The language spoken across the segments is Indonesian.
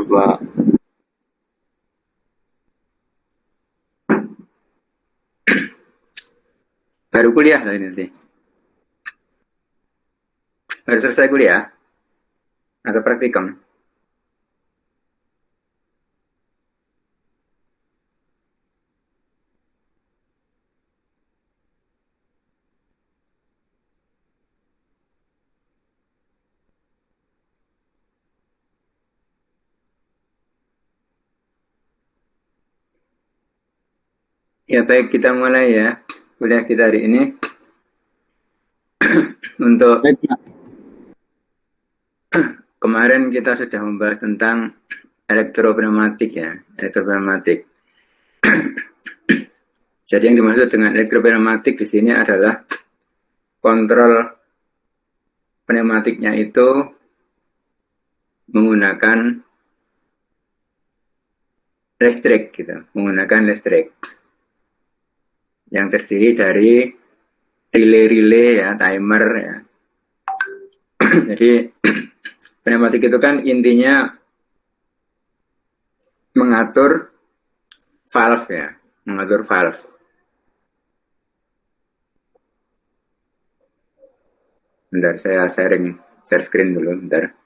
Pak. Baru kuliah lah ini nanti. Baru selesai kuliah atau praktikum. Ya baik, kita mulai ya kuliah kita hari ini. Untuk Baik, Pak. kemarin kita sudah membahas tentang elektropneumatik ya, elektropneumatik. Jadi yang dimaksud dengan elektropneumatik di sini adalah kontrol pneumatiknya itu menggunakan listrik gitu, menggunakan listrik yang terdiri dari relay-relay ya, timer ya. Jadi pneumatik itu kan intinya mengatur valve ya, mengatur valve. Bentar, saya share screen dulu, bentar.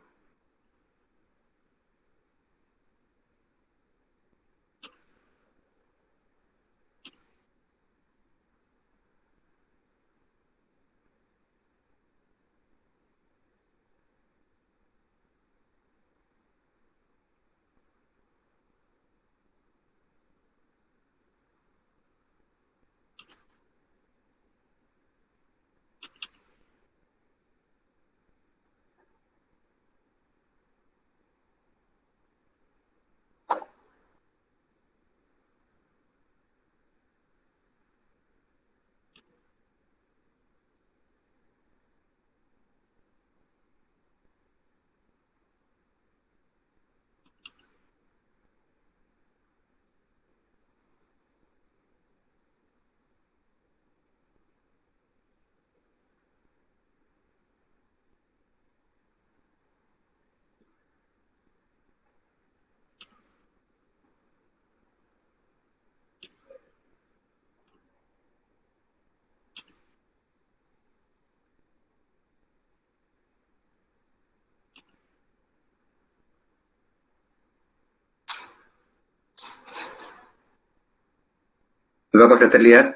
Apakah sudah terlihat?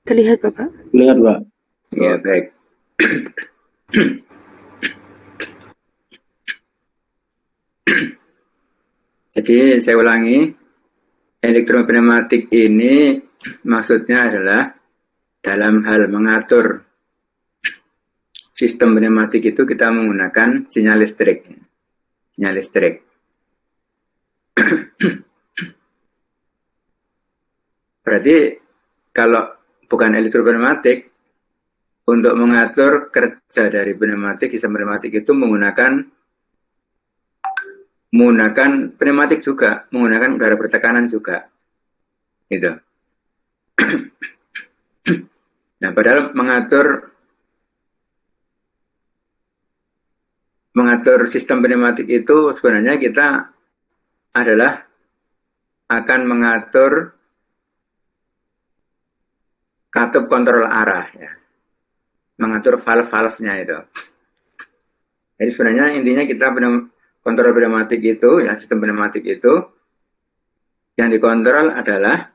Terlihat, Bapak? Lihat, Pak. Ya, baik. Jadi saya ulangi, elektropneumatik ini maksudnya adalah dalam hal mengatur sistem pneumatik itu kita menggunakan sinyal listrik. Sinyal listrik. Berarti kalau bukan elektropneumatik, untuk mengatur kerja dari pneumatik, sistem pneumatik itu menggunakan pneumatik juga, menggunakan udara bertekanan juga. Gitu. Nah, padahal mengatur sistem pneumatik itu sebenarnya kita adalah akan mengatur katup kontrol arah ya. Mengatur valve-valve-nya itu. Jadi sebenarnya intinya kita kontrol pneumatik itu, ya sistem pneumatik itu yang dikontrol adalah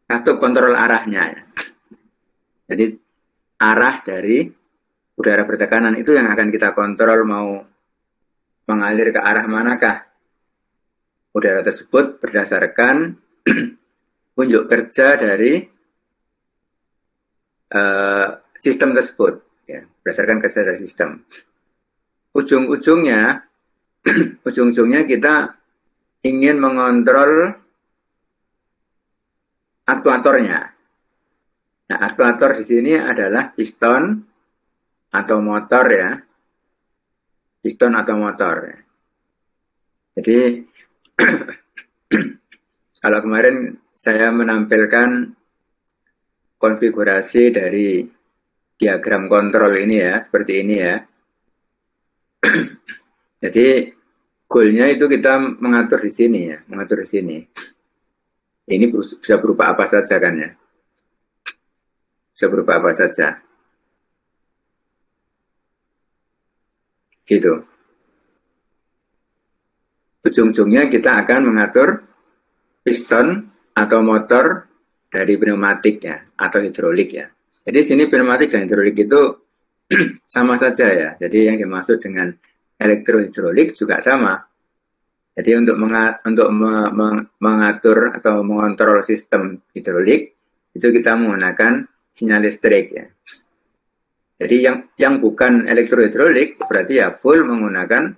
katup kontrol arahnya. Ya. Jadi arah dari udara bertekanan itu yang akan kita kontrol mau mengalir ke arah manakah udara tersebut berdasarkan unjuk kerja dari sistem tersebut, ya, berdasarkan kerja dari sistem. Ujung-ujungnya kita ingin mengontrol aktuatornya. Nah, aktuator di sini adalah piston atau motor ya. Piston atau motor. Jadi kalau kemarin saya menampilkan konfigurasi dari diagram kontrol ini ya, seperti ini ya. Jadi goalnya itu kita mengatur di sini ya, mengatur di sini. Ini bisa berupa apa saja kan ya? Bisa berupa apa saja. Gitu. Ujung-ujungnya kita akan mengatur piston atau motor dari pneumatik ya, atau hidrolik ya. Jadi sini pneumatik dan hidrolik itu sama saja ya. Jadi yang dimaksud dengan elektrohidrolik juga sama. Jadi untuk mengatur atau mengontrol sistem hidrolik itu kita menggunakan sinyal listrik ya. Jadi yang bukan elektrohidrolik berarti ya full menggunakan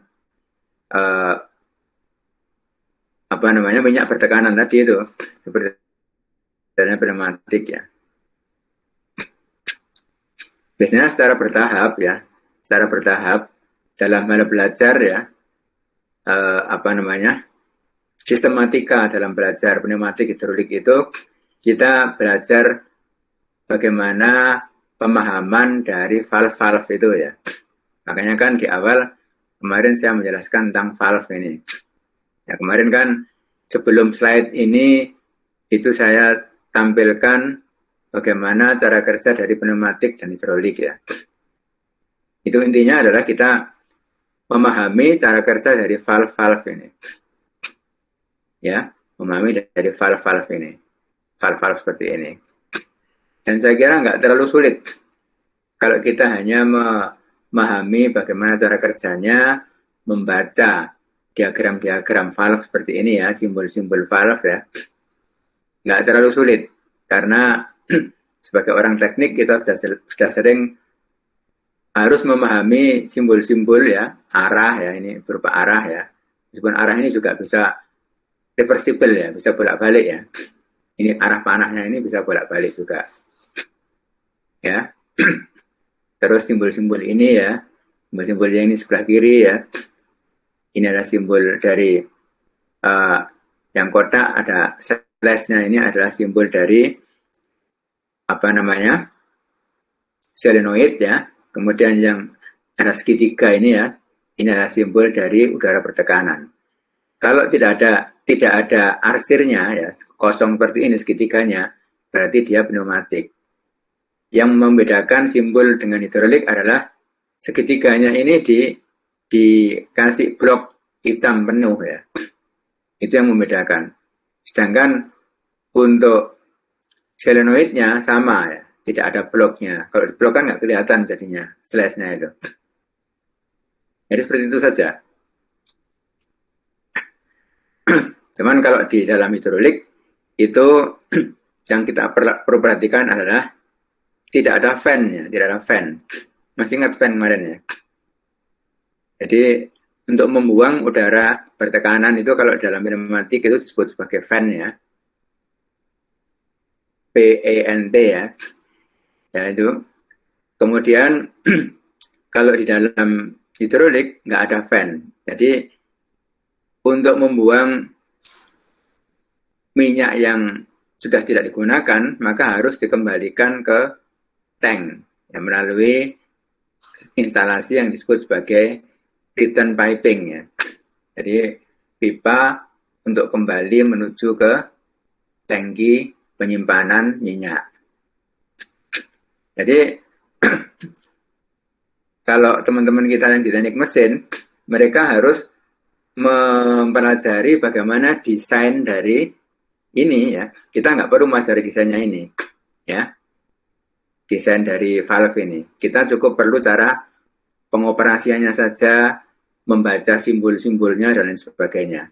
minyak bertekanan tadi itu seperti pneumatik ya. Biasanya secara bertahap dalam hal belajar ya. Sistematika dalam belajar pneumatik hidrolik itu kita belajar bagaimana pemahaman dari valve-valve itu ya. Makanya kan di awal kemarin saya menjelaskan tentang valve ini. Ya, kemarin kan sebelum slide ini itu saya tampilkan bagaimana cara kerja dari pneumatik dan hidrolik ya. Itu intinya adalah kita memahami cara kerja dari valve-valve ini. Ya, memahami dari valve-valve ini. Valve-valve seperti ini. Dan saya kira nggak terlalu sulit. Kalau kita hanya memahami bagaimana cara kerjanya, membaca diagram-diagram valve seperti ini ya, simbol-simbol valve ya. Nggak terlalu sulit. Karena sebagai orang teknik kita sudah sering harus memahami simbol-simbol ya, arah ya, ini berupa arah ya. Meskipun arah ini juga bisa reversible ya, bisa bolak-balik ya. Ini arah panahnya ini bisa bolak-balik juga. Ya. Terus simbol-simbol ini ya, simbol-simbolnya ini sebelah kiri ya. Ini adalah simbol dari yang kotak ada slash-nya, ini adalah simbol dari solenoid ya. Kemudian yang ada segitiga ini ya, ini adalah simbol dari udara bertekanan. Kalau tidak ada arsirnya ya, kosong seperti ini segitiganya, berarti dia pneumatik. Yang membedakan simbol dengan hidrolik adalah segitiganya ini dikasih blok hitam penuh ya. Itu yang membedakan. Sedangkan untuk solenoidnya sama ya. Tidak ada bloknya. Kalau di blok kan nggak kelihatan jadinya, slash-nya itu. Jadi seperti itu saja. Cuman kalau di dalam hidrolik, itu yang kita perlu perhatikan adalah tidak ada fan-nya, tidak ada fan. Masih ingat fan kemarin ya? Jadi untuk membuang udara bertekanan itu kalau dalam pneumatik itu disebut sebagai fan ya. PANT ya. Ya itu. Kemudian kalau di dalam hidrolik nggak ada fan. Jadi untuk membuang minyak yang sudah tidak digunakan, maka harus dikembalikan ke tank ya, melalui instalasi yang disebut sebagai return piping ya. Jadi pipa untuk kembali menuju ke tangki penyimpanan minyak. Jadi kalau teman-teman kita yang di teknik mesin, mereka harus mempelajari bagaimana desain dari ini ya. Kita nggak perlu mempelajari desainnya ini ya. Desain dari valve ini. Kita cukup perlu cara pengoperasiannya saja, membaca simbol-simbolnya dan lain sebagainya.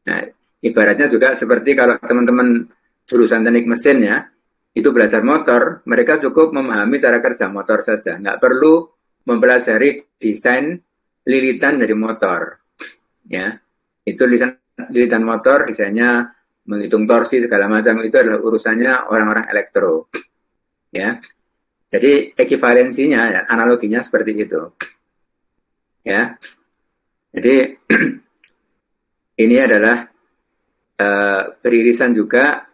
Nah, ibaratnya juga seperti kalau teman-teman jurusan teknik mesin ya, itu belajar motor, mereka cukup memahami cara kerja motor saja. Nggak perlu mempelajari desain lilitan dari motor. Ya, itu lilitan motor, desainnya menghitung torsi segala macam, itu adalah urusannya orang-orang elektro. Ya, jadi ekivalensinya, analoginya seperti itu. Ya, jadi ini adalah beririsan juga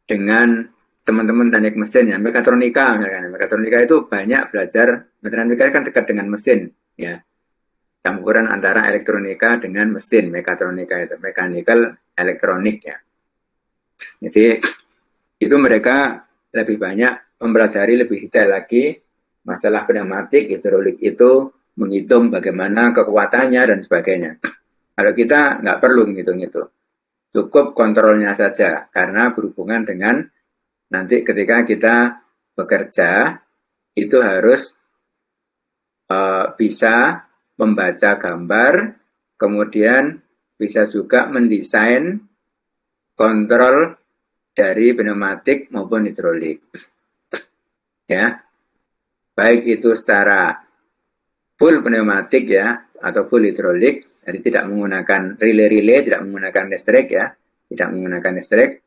dengan teman-teman teknik mesin ya, mekatronika misalkan. Mekatronika itu banyak belajar, mekatronika kan dekat dengan mesin ya. campuran antara elektronika dengan mesin, mekatronika itu, mechanical elektronik ya. Jadi itu mereka lebih banyak mempelajari lebih detail lagi masalah pneumatik, hidrolik itu, menghitung bagaimana kekuatannya dan sebagainya. Kalau kita nggak perlu menghitung itu, cukup kontrolnya saja, karena berhubungan dengan nanti ketika kita bekerja, itu harus bisa membaca gambar, kemudian bisa juga mendesain kontrol dari pneumatik maupun hidrolik. Ya, baik itu secara full pneumatik ya, atau full hidrolik, jadi tidak menggunakan relay, tidak menggunakan listrik ya, tidak menggunakan listrik,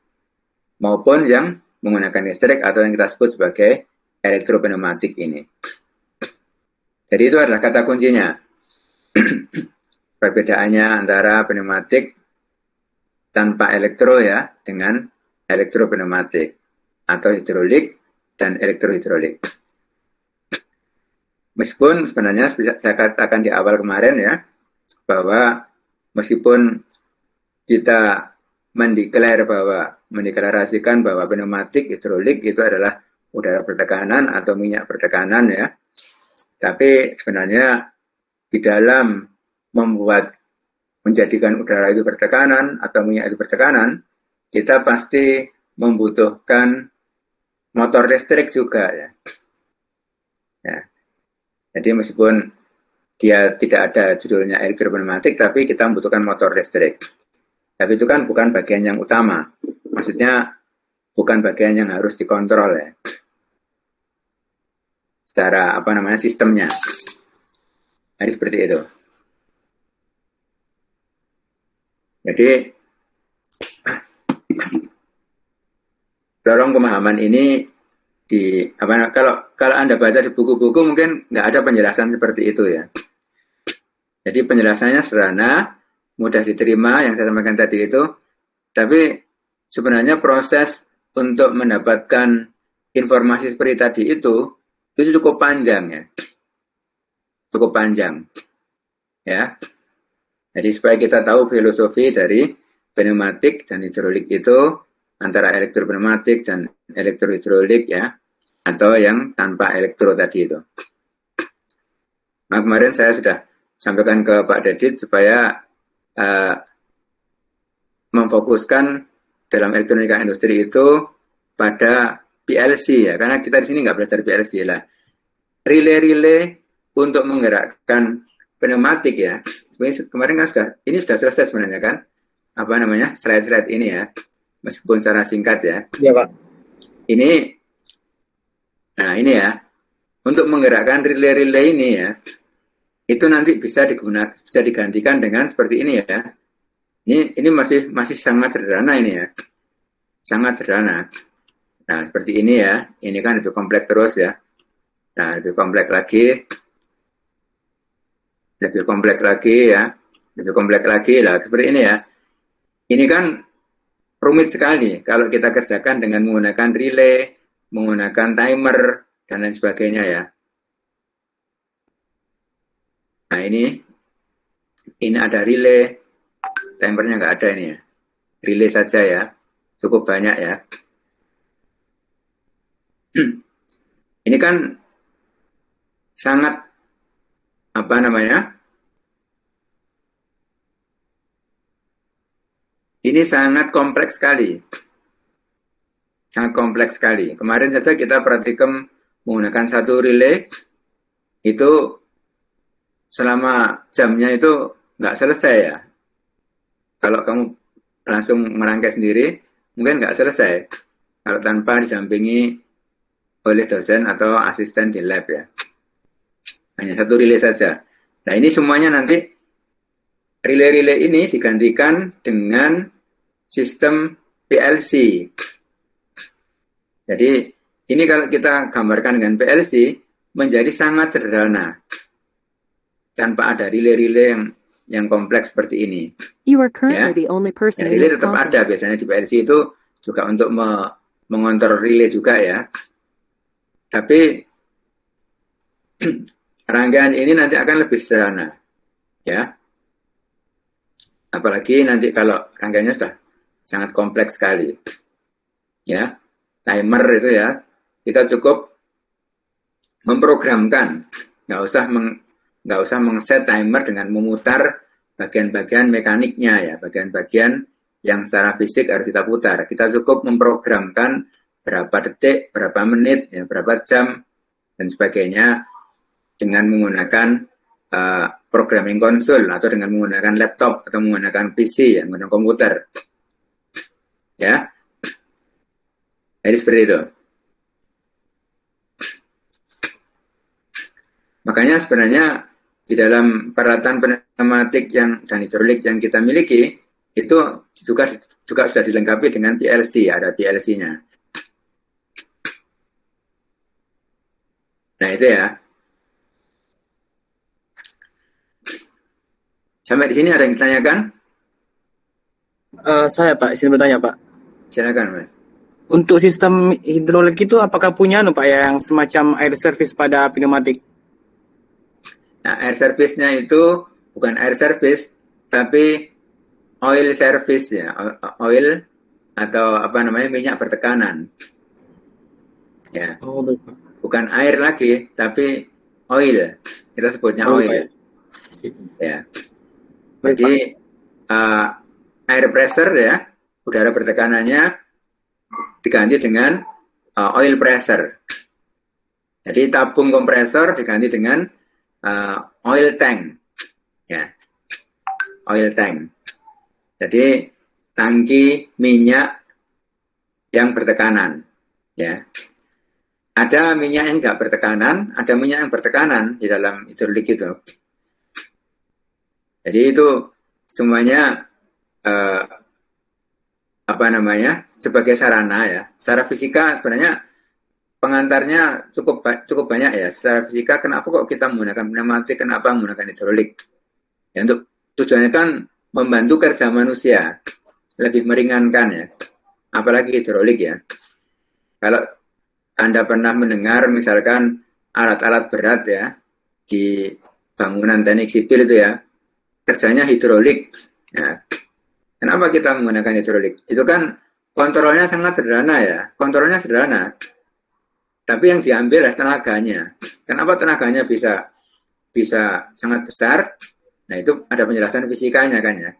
maupun yang menggunakan listrik atau yang kita sebut sebagai elektropneumatik ini. Jadi itu adalah kata kuncinya. Perbedaannya antara pneumatik tanpa elektro ya, dengan elektropneumatik, atau hidrolik dan elektrohidrolik. Meskipun sebenarnya saya katakan di awal kemarin ya, bahwa meskipun kita mendeklarasikan bahwa pneumatik, hidrolik itu adalah udara bertekanan atau minyak bertekanan ya, tapi sebenarnya di dalam menjadikan udara itu bertekanan atau minyak itu bertekanan, kita pasti membutuhkan motor listrik juga ya. Jadi meskipun dia tidak ada judulnya elektropneumatik, tapi kita membutuhkan motor listrik. Tapi itu kan bukan bagian yang utama. Maksudnya bukan bagian yang harus dikontrol ya. Secara sistemnya. Jadi seperti itu. Jadi tolong pemahaman ini kalau Anda baca di buku-buku mungkin nggak ada penjelasan seperti itu ya. Jadi penjelasannya sederhana, mudah diterima yang saya sampaikan tadi itu, tapi sebenarnya proses untuk mendapatkan informasi seperti tadi itu cukup panjang ya. Cukup panjang. Ya. Jadi supaya kita tahu filosofi dari pneumatik dan hidrolik itu, antara elektropneumatik dan elektrohidrolik ya, atau yang tanpa elektro tadi itu. Nah, kemarin saya sudah sampaikan ke Pak Dedit supaya memfokuskan dalam elektronika industri itu pada PLC ya, karena kita di sini nggak belajar PLC lah. Relay untuk menggerakkan pneumatik ya. Sebenarnya kemarin kan sudah selesai sebenarnya kan, slide-slide ini ya, meskipun secara singkat ya. Iya Pak. Ini ya, untuk menggerakkan relay ini ya, itu nanti bisa digantikan dengan seperti ini ya. Ini masih sangat sederhana ini ya, sangat sederhana. Nah seperti ini ya, ini kan lebih kompleks terus ya. Nah lebih kompleks lagi lah seperti ini ya. Ini kan rumit sekali kalau kita kerjakan dengan menggunakan relay, menggunakan timer dan lain sebagainya ya. Nah ini ada relay, timernya nggak ada ini ya. Relay saja ya, cukup banyak ya. Ini kan sangat ini sangat kompleks sekali. Sangat kompleks sekali. Kemarin saja kita praktikum menggunakan satu relay, itu selama jamnya itu nggak selesai ya. Kalau kamu langsung merangkai sendiri, mungkin nggak selesai. Kalau tanpa didampingi oleh dosen atau asisten di lab ya. Hanya satu relay saja. Nah ini semuanya nanti relay-relay ini digantikan dengan sistem PLC. Jadi ini kalau kita gambarkan dengan PLC menjadi sangat sederhana tanpa ada relay-relay yang kompleks seperti ini. You are currently the only person in relay this tetap ada conference. biasanya di PLC itu juga untuk mengontrol relay juga ya. Tapi rangkaian ini nanti akan lebih sederhana. Ya, apalagi nanti kalau rangkaiannya sudah sangat kompleks sekali. Ya, timer itu ya, kita cukup memprogramkan, nggak usah mengset timer dengan memutar bagian-bagian mekaniknya ya, bagian-bagian yang secara fisik harus kita putar. Kita cukup memprogramkan berapa detik, berapa menit, ya, berapa jam, dan sebagainya dengan menggunakan programming konsol atau dengan menggunakan laptop atau menggunakan PC, ya, menggunakan komputer. Ya, jadi seperti itu. Makanya sebenarnya di dalam peralatan pneumatik dan hidrolik yang kita miliki itu juga sudah dilengkapi dengan PLC, ada PLC-nya. Nah itu ya. Sampai di sini ada yang ditanyakan? Saya Pak, izin bertanya Pak. Silakan Mas. Untuk sistem hidrolik itu apakah punya Pak yang semacam air service pada pneumatik? Nah, air service-nya itu bukan air service, tapi oil service ya, oil atau apa namanya minyak bertekanan. Ya. Oh, baik Pak. Bukan air lagi, tapi oil. Kita sebutnya oil. Ya. Jadi air pressure ya, udara bertekanannya diganti dengan oil pressure. Jadi tabung kompresor diganti dengan oil tank, ya, oil tank. Jadi tangki minyak yang bertekanan, ya. Ada minyak yang nggak bertekanan, ada minyak yang bertekanan di dalam hidrolik itu. Jadi itu semuanya sebagai sarana ya. Secara fisika sebenarnya pengantarnya cukup banyak ya. Secara fisika kenapa kok kita menggunakan pneumatik, kenapa menggunakan hidrolik? Ya, untuk tujuannya kan membantu kerja manusia, lebih meringankan ya. Apalagi hidrolik ya. Kalau Anda pernah mendengar misalkan alat-alat berat ya di bangunan teknik sipil itu ya, kerjanya hidrolik. Ya. Kenapa kita menggunakan hidrolik? Itu kan kontrolnya sangat sederhana ya. Kontrolnya sederhana. Tapi yang diambil adalah tenaganya. Kenapa tenaganya bisa sangat besar? Nah, itu ada penjelasan fisikanya kan ya.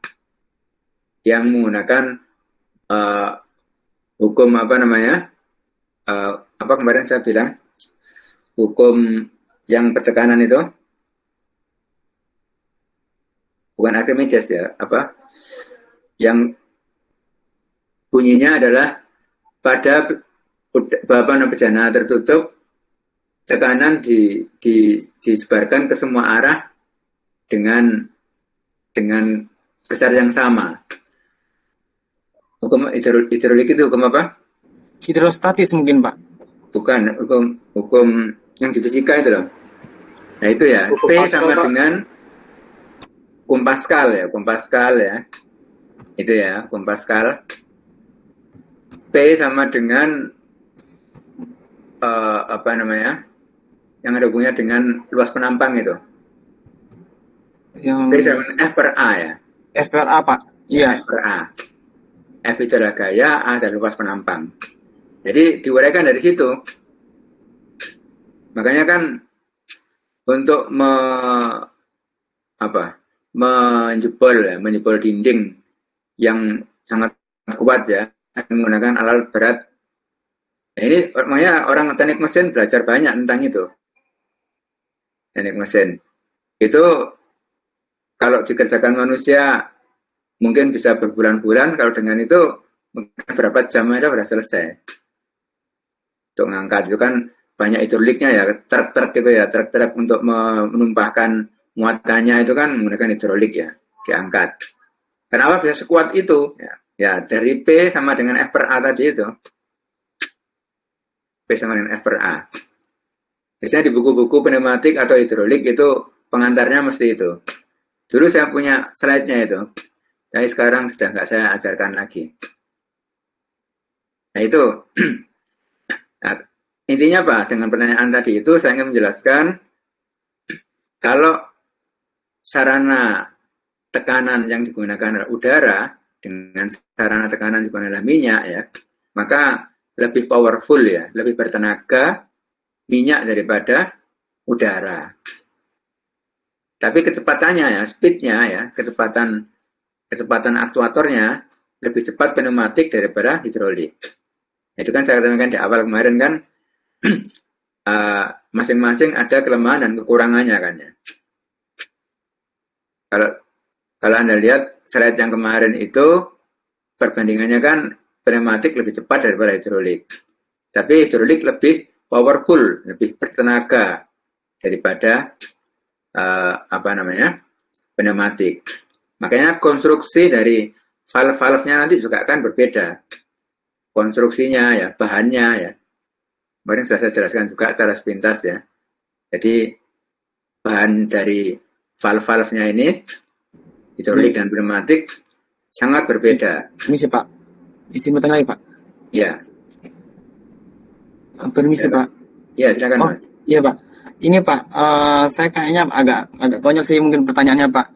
Yang menggunakan hukum apa kemarin saya bilang? Hukum yang bertekanan itu bukan Archimedes ya, yang bunyinya adalah pada bejana tertutup tekanan disebarkan ke semua arah dengan besar yang sama. Hukum hidrolik itu hukum apa? Hidrostatis mungkin Pak. Bukan, hukum yang di fisika itu loh. Nah itu ya, P sama dengan hukum Pascal ya. Itu ya, hukum Pascal. P sama dengan yang ada hubungannya dengan luas penampang itu. Yang P sama F per A ya. F per A Pak. Iya. F per A. F itu adalah gaya, A adalah luas penampang. Jadi diuraikan dari situ. Makanya kan untuk menjebol dinding yang sangat kuat ya, menggunakan alat berat. Nah, ini makanya orang teknik mesin belajar banyak tentang itu. Teknik mesin itu kalau dikerjakan manusia mungkin bisa berbulan-bulan, kalau dengan itu mungkin berapa jam aja sudah selesai. Untuk ngangkat itu kan banyak hidroliknya ya, truk-truk gitu ya, truk-truk untuk menumpahkan muatannya itu kan menggunakan hidrolik ya, diangkat. Kenapa bisa sekuat itu? Ya dari P sama dengan F per A tadi itu. P sama dengan F per A. Biasanya di buku-buku pneumatik atau hidrolik itu pengantarnya mesti itu. Dulu saya punya slide-nya itu. Tapi sekarang sudah nggak saya ajarkan lagi. Nah itu. Nah, intinya Pak, dengan pertanyaan tadi itu saya ingin menjelaskan kalau sarana tekanan yang digunakan adalah udara dengan sarana tekanan digunakan adalah minyak ya, maka lebih powerful ya, lebih bertenaga minyak daripada udara. Tapi kecepatannya ya, speednya ya, kecepatan aktuatornya lebih cepat pneumatik daripada hidrolik. Itu kan saya katakan di awal kemarin kan, masing-masing ada kelemahan dan kekurangannya kan ya. Kalau Anda lihat slide yang kemarin itu, perbandingannya kan pneumatik lebih cepat daripada hidrolik. Tapi hidrolik lebih powerful, lebih bertenaga daripada pneumatik. Makanya konstruksi dari valve-valve-nya nanti juga akan berbeda. Konstruksinya ya, bahannya ya. Kemarin sudah saya jelaskan juga secara sepintas ya. Jadi bahan dari valve-valve-nya ini, hidrolik dan pneumatik, sangat berbeda. Ini sih Pak, izin bertanya lagi Pak. Ya. Permisi Ya, Pak. Ya, silakan Mas. Iya Pak. Ini Pak, saya kayaknya agak konyol sih mungkin pertanyaannya Pak.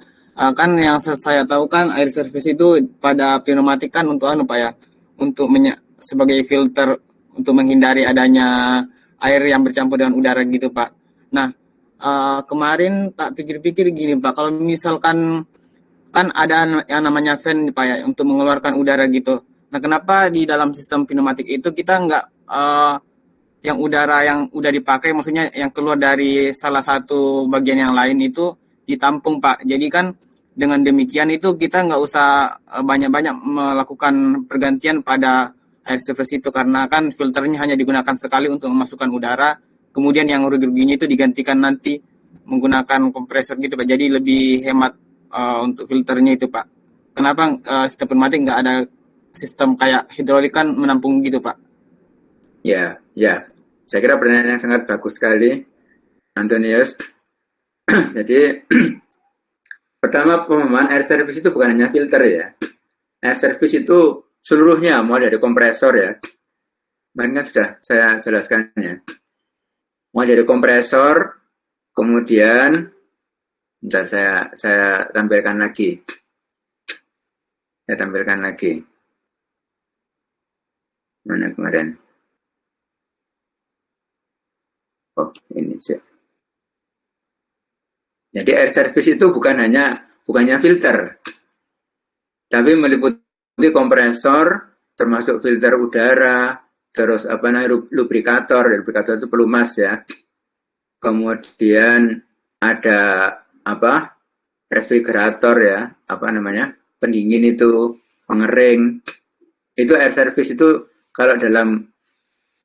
Kan yang saya tahu kan air service itu pada pneumatik kan untuk Pak ya, untuk sebagai filter untuk menghindari adanya air yang bercampur dengan udara gitu Pak. Nah, kemarin tak pikir-pikir gini Pak, kalau misalkan kan ada yang namanya fan Pak ya untuk mengeluarkan udara gitu. Nah, kenapa di dalam sistem pneumatik itu kita nggak yang udara yang udah dipakai, maksudnya yang keluar dari salah satu bagian yang lain itu ditampung Pak. Jadi kan dengan demikian itu kita nggak usah banyak-banyak melakukan pergantian pada air surface itu, karena kan filternya hanya digunakan sekali untuk memasukkan udara, kemudian yang rugi-ruginya itu digantikan nanti menggunakan kompresor gitu Pak. Jadi lebih hemat untuk filternya itu Pak. Kenapa sistem pneumatik nggak ada sistem kayak hidrolik kan menampung gitu Pak? Ya. Saya kira pertanyaan yang sangat bagus sekali, Antonius. Jadi, pertama pemahaman air service itu bukan hanya filter ya. Air service itu seluruhnya, mulai dari kompresor ya. Kemarin kan sudah saya jelaskannya. Mulai dari kompresor, kemudian, bentar saya tampilkan lagi. Mana kemarin? Oh, ini sih. Jadi air service itu bukannya filter, tapi meliputi kompresor, termasuk filter udara, terus lubrikator itu pelumas ya. Kemudian ada refrigerator ya, pendingin itu, pengering. Itu air service itu kalau dalam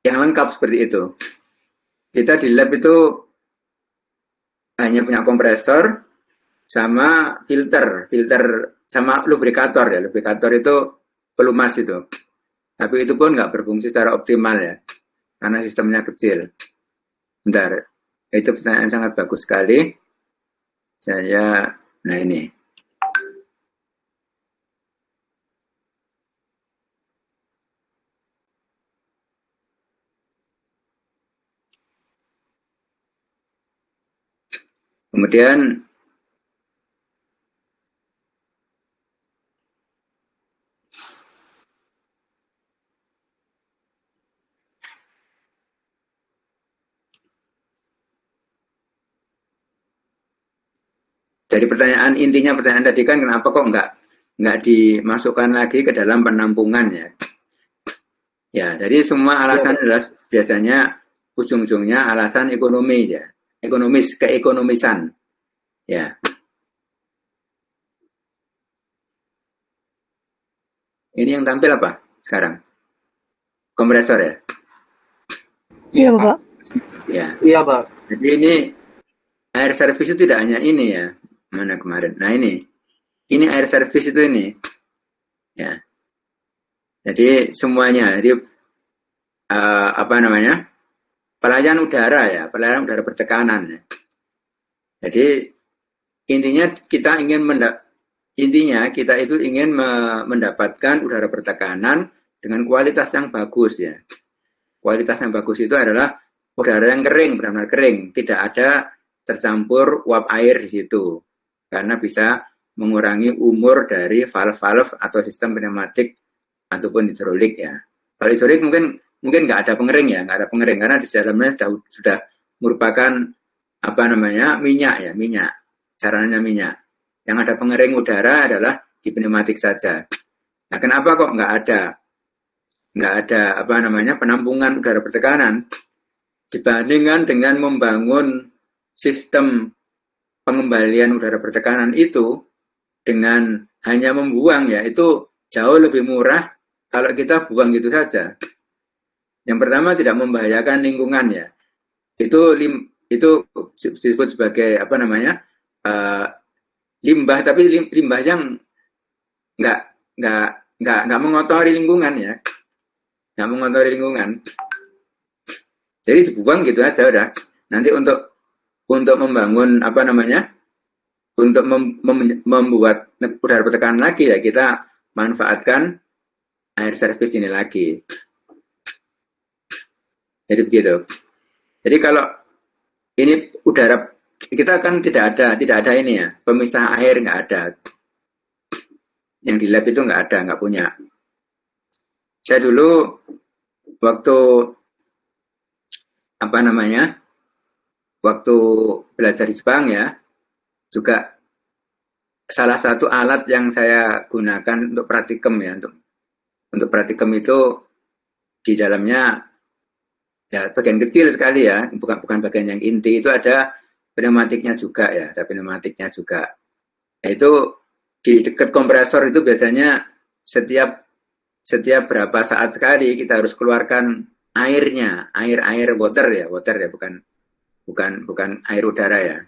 yang lengkap seperti itu. Kita di lab itu hanya punya kompresor sama filter sama lubrikator ya. Lubrikator itu pelumas itu. Tapi itu pun nggak berfungsi secara optimal ya, karena sistemnya kecil. Bentar, itu pertanyaan sangat bagus sekali. Nah ini. Kemudian dari intinya pertanyaan tadi kan kenapa kok nggak dimasukkan lagi ke dalam penampungan ya? Ya, jadi semua alasan adalah biasanya ujung-ujungnya alasan ekonomi ya. Keekonomisan. Ya. Ini yang tampil apa sekarang? Kompresor ya? Iya, Pak. Ya. Iya, Pak. Jadi ini air service itu tidak hanya ini ya. Mana kemarin? Nah ini. Ini air service itu ini. Ya. Jadi semuanya. Jadi pelayan udara bertekanan ya. Jadi intinya kita itu ingin mendapatkan udara bertekanan dengan kualitas yang bagus ya. Kualitas yang bagus itu adalah udara yang kering, benar-benar kering, tidak ada tercampur uap air di situ. karena bisa mengurangi umur dari valve-valve atau sistem pneumatik ataupun hidrolik ya. Kalau hidrolik mungkin nggak ada pengering ya, nggak ada pengering karena di dalamnya sudah merupakan apa namanya minyak. Caranya minyak. Yang ada pengering udara adalah di pneumatik saja. Nah, kenapa kok nggak ada apa namanya penampungan udara bertekanan dibandingkan dengan membangun sistem pengembalian udara bertekanan itu dengan hanya membuang ya itu jauh lebih murah kalau kita buang gitu saja. Yang pertama tidak membahayakan lingkungan ya. Itu disebut sebagai apa namanya limbah, tapi limbah yang nggak nggak nggak mengotori lingkungan ya, nggak mengotori lingkungan. Jadi dibuang gitu aja udah. Nanti untuk membangun apa namanya, untuk membuat udara bertekanan lagi ya kita manfaatkan air service ini lagi. Jadi begitu. Jadi kalau ini udara kita kan tidak ada ini ya pemisah air, nggak ada. Yang di lab itu nggak punya. Saya dulu waktu apa namanya, waktu belajar di Jepang ya, juga salah satu alat yang saya gunakan untuk praktikum ya, untuk praktikum itu di dalamnya ya bagian kecil sekali ya, bukan bagian yang inti, itu ada pneumatiknya juga ya, ada pneumatiknya juga. Yaitu di dekat kompresor itu biasanya setiap berapa saat sekali kita harus keluarkan airnya, air water ya, bukan air udara ya.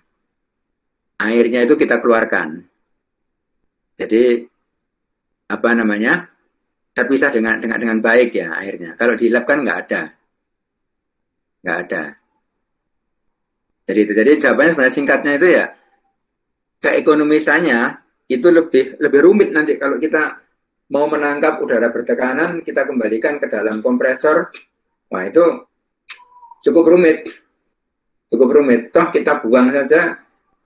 Airnya itu kita keluarkan. Jadi apa namanya, terpisah dengan baik ya airnya. Kalau di lab kan nggak ada. Jadi jawabannya sebenarnya singkatnya itu ya keekonomisannya itu lebih rumit nanti kalau kita mau menangkap udara bertekanan kita kembalikan ke dalam kompresor. Wah itu cukup rumit. Toh kita buang saja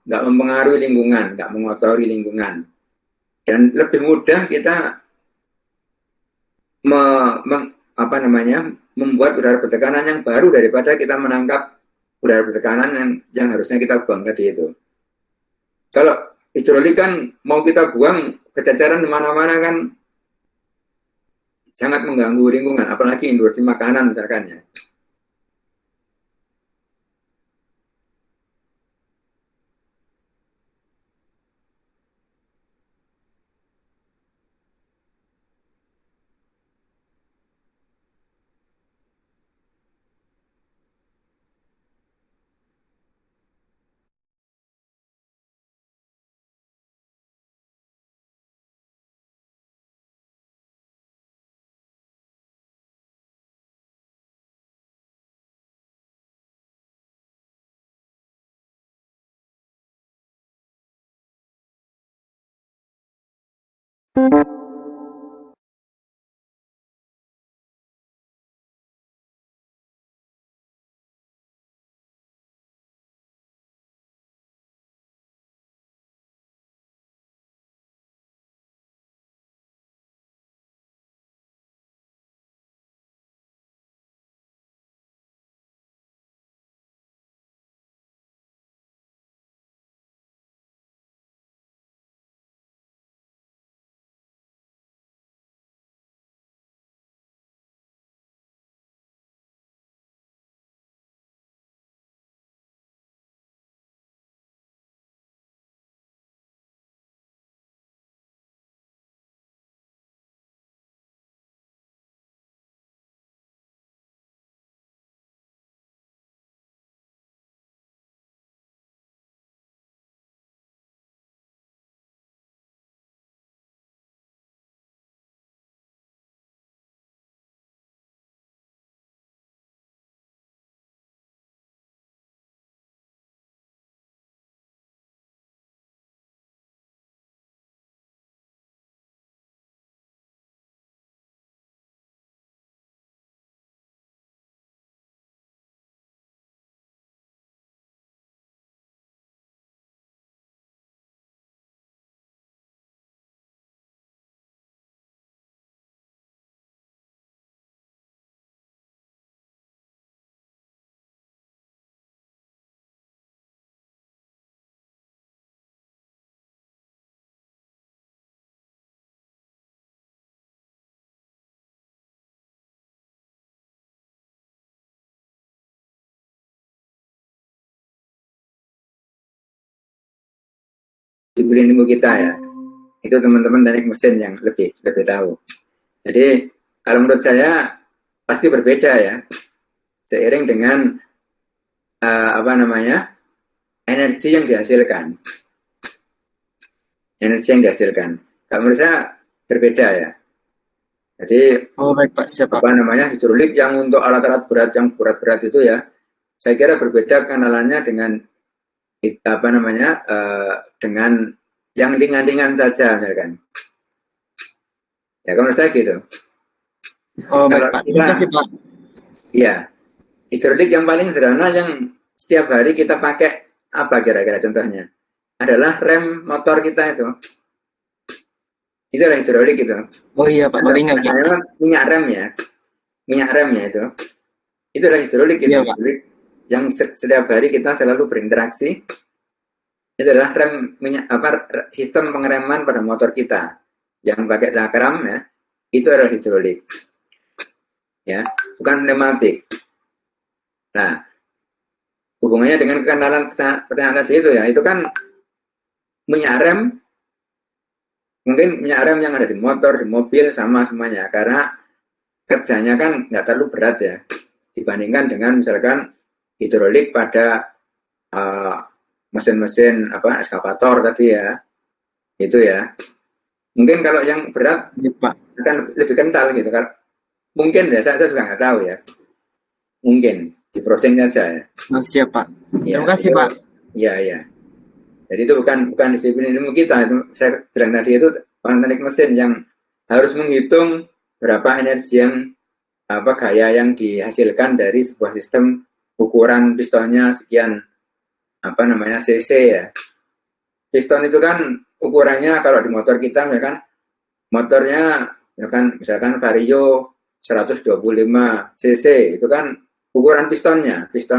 nggak mempengaruhi lingkungan, nggak mengotori lingkungan. Dan lebih mudah kita me, me, apa namanya membuat udara bertekanan yang baru daripada kita menangkap udara bertekanan yang harusnya kita buang tadi itu. Kalau hidrolik kan mau kita buang kececeran di mana-mana kan sangat mengganggu lingkungan, apalagi industri makanan misalkan ya. disiplin ilmu kita ya. Itu teman-teman teknik mesin yang lebih tahu. Jadi kalau menurut saya pasti berbeda ya, seiring dengan energi yang dihasilkan. Kalau menurut saya berbeda ya. Jadi baik Pak, siapa? hidrolik yang untuk alat-alat berat yang berat-berat itu ya, saya kira berbeda kenalannya dengan dengan yang ringan-ringan saja, kan? Ya, kalau menurut saya gitu. Baik Pak, terima kasih Pak. Iya, hidrolik yang paling sederhana yang setiap hari kita pakai apa kira-kira contohnya? Adalah rem motor kita itu. Itu adalah hidrolik itu. Oh iya Pak, baru ingat Pak. Minyak rem ya itu. Itu adalah hidrolik itu. Iya, Pak. Yang setiap hari kita selalu berinteraksi. Itu adalah sistem pengereman pada motor kita yang pakai cakram ya. Itu adalah hidrolik. Ya, bukan pneumatik. Nah, hubungannya dengan kekenalan pertanyaan tadi itu ya, itu kan minyak rem, mungkin minyak rem yang ada di motor, di mobil sama semuanya, karena kerjanya kan nggak terlalu berat ya, dibandingkan dengan misalkan hidrolik pada mesin-mesin ekskavator tadi ya, itu ya. Mungkin kalau yang berat akan lebih kental gitu kan. Mungkin ya, saya juga nggak tahu ya. Mungkin di prosesnya aja ya. Siap Pak. Ya, terima kasih Pak. Iya. Jadi itu bukan disiplin ilmu kita. Itu saya bilang tadi itu orang teknik mesin yang harus menghitung berapa energi yang gaya yang dihasilkan dari sebuah sistem ukuran pistonnya sekian cc ya. Piston itu kan ukurannya kalau di motor kita motornya misalkan Vario 125 cc itu kan ukuran piston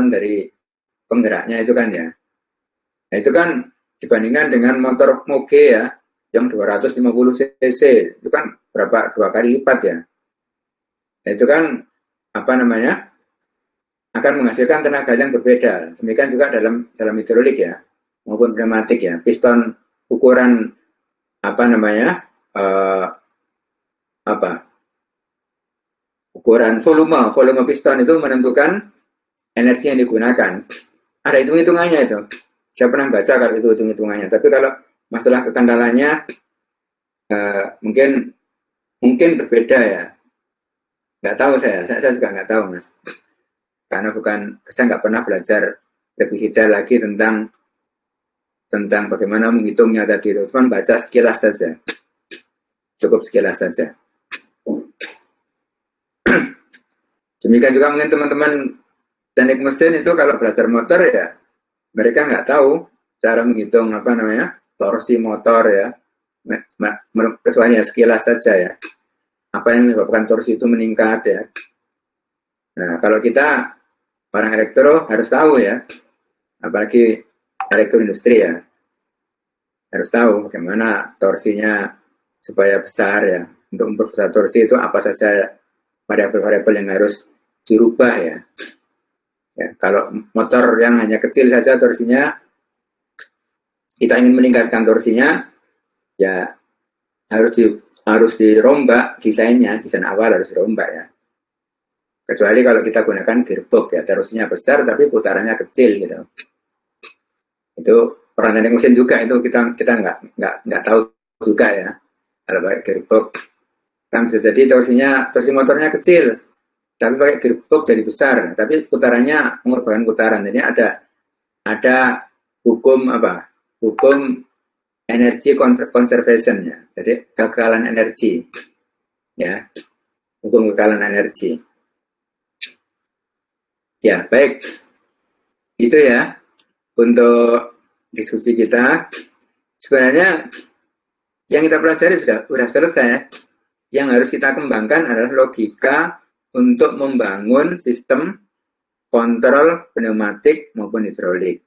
dari penggeraknya itu kan ya. Nah itu kan dibandingkan dengan motor moge ya yang 250 cc itu kan dua kali lipat ya. Nah itu kan akan menghasilkan tenaga yang berbeda. Demikian juga dalam hidrolik ya maupun pneumatik ya. Piston ukuran ukuran volume piston itu menentukan energi yang digunakan. Ada hitung-hitungannya itu. Saya pernah baca kalau itu hitung-hitungannya. Tapi kalau masalah kekendalannya mungkin berbeda ya. Nggak tahu saya juga nggak tahu Mas. Karena saya nggak pernah belajar lebih detail lagi tentang bagaimana menghitungnya tadi itu. Cuma baca sekilas saja. Cukup sekilas saja. Demikian juga mungkin teman-teman teknik mesin itu kalau belajar motor ya mereka nggak tahu cara menghitung torsi motor ya, kecuali ya sekilas saja ya apa yang menyebabkan torsi itu meningkat ya. Nah kalau kita orang elektro harus tahu ya, apalagi elektroindustri ya, harus tahu bagaimana torsinya supaya besar ya. Untuk memperbesar torsi itu apa saja variabel-variabel yang harus dirubah ya. Kalau motor yang hanya kecil saja torsinya, kita ingin meningkatkan torsinya, ya harus dirombak desain awal harus dirombak ya. Kecuali kalau kita gunakan gearbox ya, torsinya besar tapi putarannya kecil gitu. Itu orang teknik mesin juga itu kita nggak tahu juga ya. Kalau pakai gearbox kan bisa jadi torsi motornya kecil, tapi pakai gearbox jadi besar, tapi putarannya mengorbankan putaran. Jadi ada hukum energi conservation ya. Jadi kekekalan energi ya, hukum kekekalan energi. Ya baik, itu ya untuk diskusi kita. Sebenarnya yang kita pelajari sudah selesai. Yang harus kita kembangkan adalah logika untuk membangun sistem kontrol pneumatik maupun hidrolik.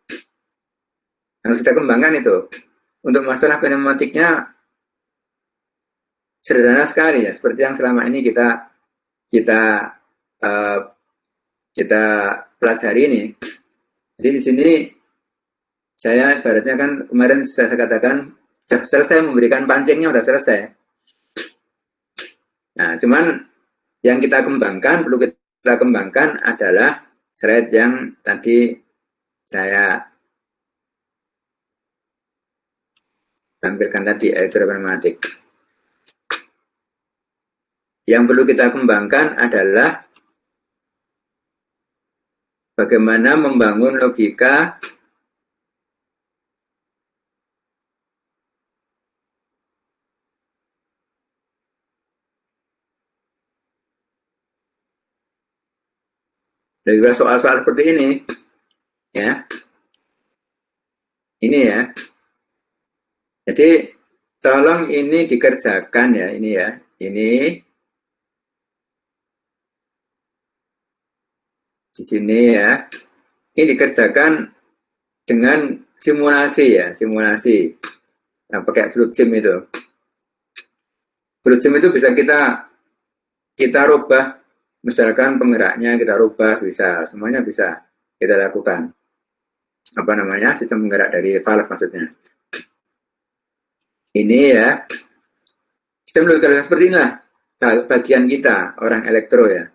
Yang kita kembangkan itu. Untuk masalah pneumatiknya sederhana sekali ya, seperti yang selama ini kita pelajari ini. Jadi di sini saya ibaratnya kan kemarin saya katakan Sudah selesai memberikan pancingnya, sudah selesai. Nah, cuman yang kita kembangkan, perlu kita kembangkan adalah slide yang tadi saya tampilkan tadi, elektropneumatik. Yang perlu kita kembangkan adalah bagaimana membangun logika dari soal-soal seperti ini, ya. Ini ya. Jadi tolong ini dikerjakan ya, ini ya. Ini di sini ya. Ini dikerjakan dengan simulasi ya, simulasi. Yang pakai fluid sim itu. Fluid sim itu bisa kita rubah, misalkan penggeraknya kita rubah, bisa, semuanya bisa kita lakukan. Apa namanya, sistem penggerak dari valve maksudnya. Ini ya, sistem logika seperti inilah bagian kita, orang elektro ya.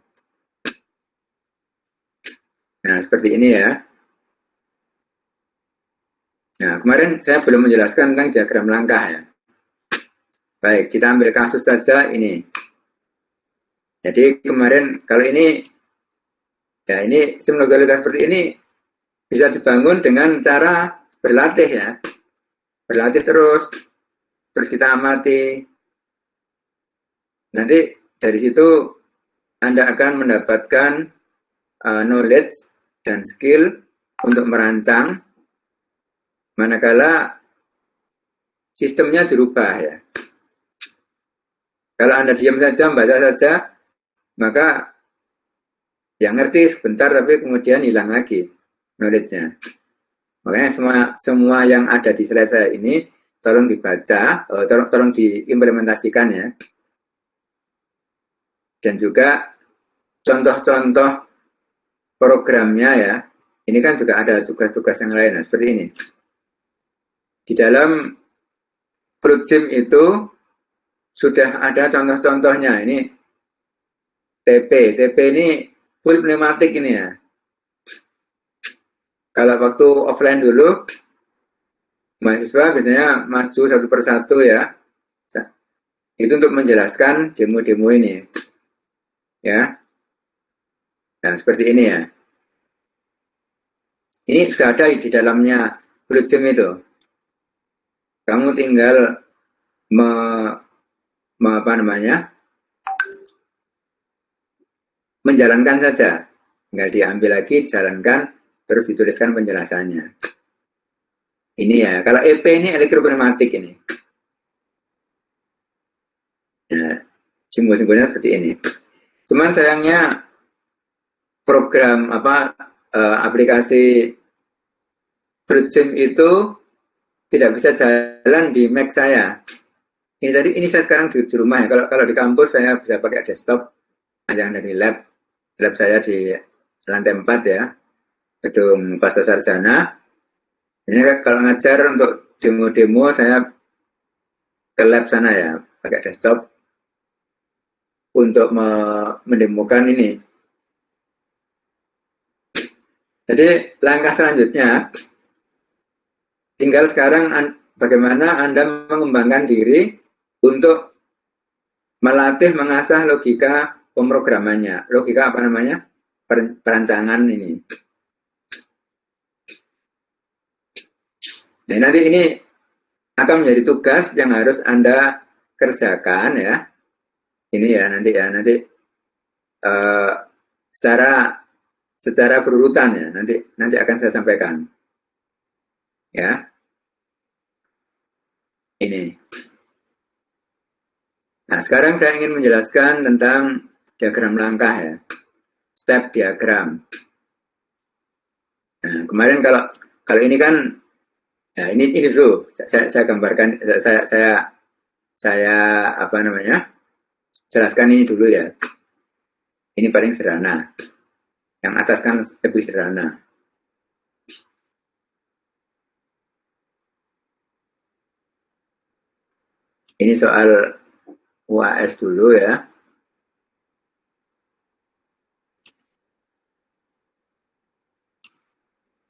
Nah, seperti ini ya. Nah, kemarin saya belum menjelaskan tentang diagram langkah ya. Baik, kita ambil kasus saja ini. Jadi kemarin kalau ini, ya ini sistem logika seperti ini bisa dibangun dengan cara berlatih ya. Berlatih terus kita amati. Nanti dari situ Anda akan mendapatkan knowledge dan skill untuk merancang manakala sistemnya dirubah ya. Kalau Anda diam saja, baca saja, maka yang ngerti sebentar tapi kemudian hilang lagi knowledge-nya. Makanya semua yang ada di slide saya ini tolong dibaca, tolong diimplementasikan ya. Dan juga contoh-contoh programnya ya. Ini kan juga ada tugas-tugas yang lain, nah, seperti ini. Di dalam fluid sim itu sudah ada contoh-contohnya. Ini TP ini full pneumatik ini ya. Kalau waktu offline dulu, mahasiswa biasanya maju satu persatu ya. Itu untuk menjelaskan demo-demo ini. Ya. Nah, seperti ini ya. Ini sudah ada di dalamnya fluid sim itu. Kamu tinggal menjalankan saja. Tinggal diambil lagi, dijalankan, terus dituliskan penjelasannya. Ini ya, kalau EP ini elektropneumatik ini. Nah, simbol-simbolnya seperti ini. Cuman sayangnya program aplikasi fluid sim itu tidak bisa jalan di Mac saya. Ini saya sekarang di rumah ya. Kalau di kampus saya bisa pakai desktop yang dari lab saya di lantai 4 ya, gedung Pasca Sarjana. Ini kalau ngajar untuk demo-demo saya ke lab sana ya, pakai desktop untuk mendemokan ini. Jadi langkah selanjutnya tinggal sekarang bagaimana Anda mengembangkan diri untuk melatih mengasah logika pemrogramannya. Logika apa namanya? Perancangan ini. Nah, nanti ini akan menjadi tugas yang harus Anda kerjakan ya. Ini ya nanti secara berurutan ya. Nanti akan saya sampaikan. Ya. Ini. Nah, sekarang saya ingin menjelaskan tentang diagram langkah ya. Step diagram. Nah, kemarin kalau ini kan ya ini dulu saya gambarkan, saya apa namanya? Jelaskan ini dulu ya. Ini paling sederhana. Yang atas kan lebih sederhana. Ini soal UAS dulu ya.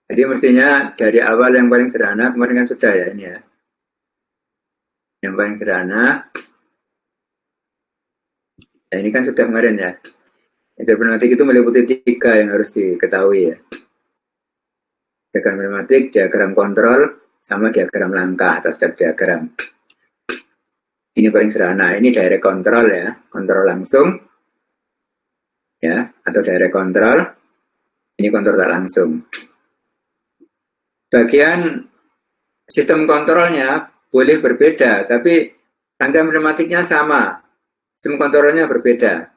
Jadi mestinya dari awal yang paling sederhana, kemarin kan sudah ya ini ya. Yang paling sederhana, ya ini kan sudah kemarin ya. Matematik itu meliputi 3 yang harus diketahui ya. Diagram matematik, diagram kontrol, sama diagram langkah atau step diagram. Ini paling sederhana. Ini direct kontrol ya, kontrol langsung ya, atau direct kontrol. Ini kontrol tak langsung. Bagian sistem kontrolnya boleh berbeda, tapi rangkaian matematiknya sama. Sistem kontrolnya berbeda.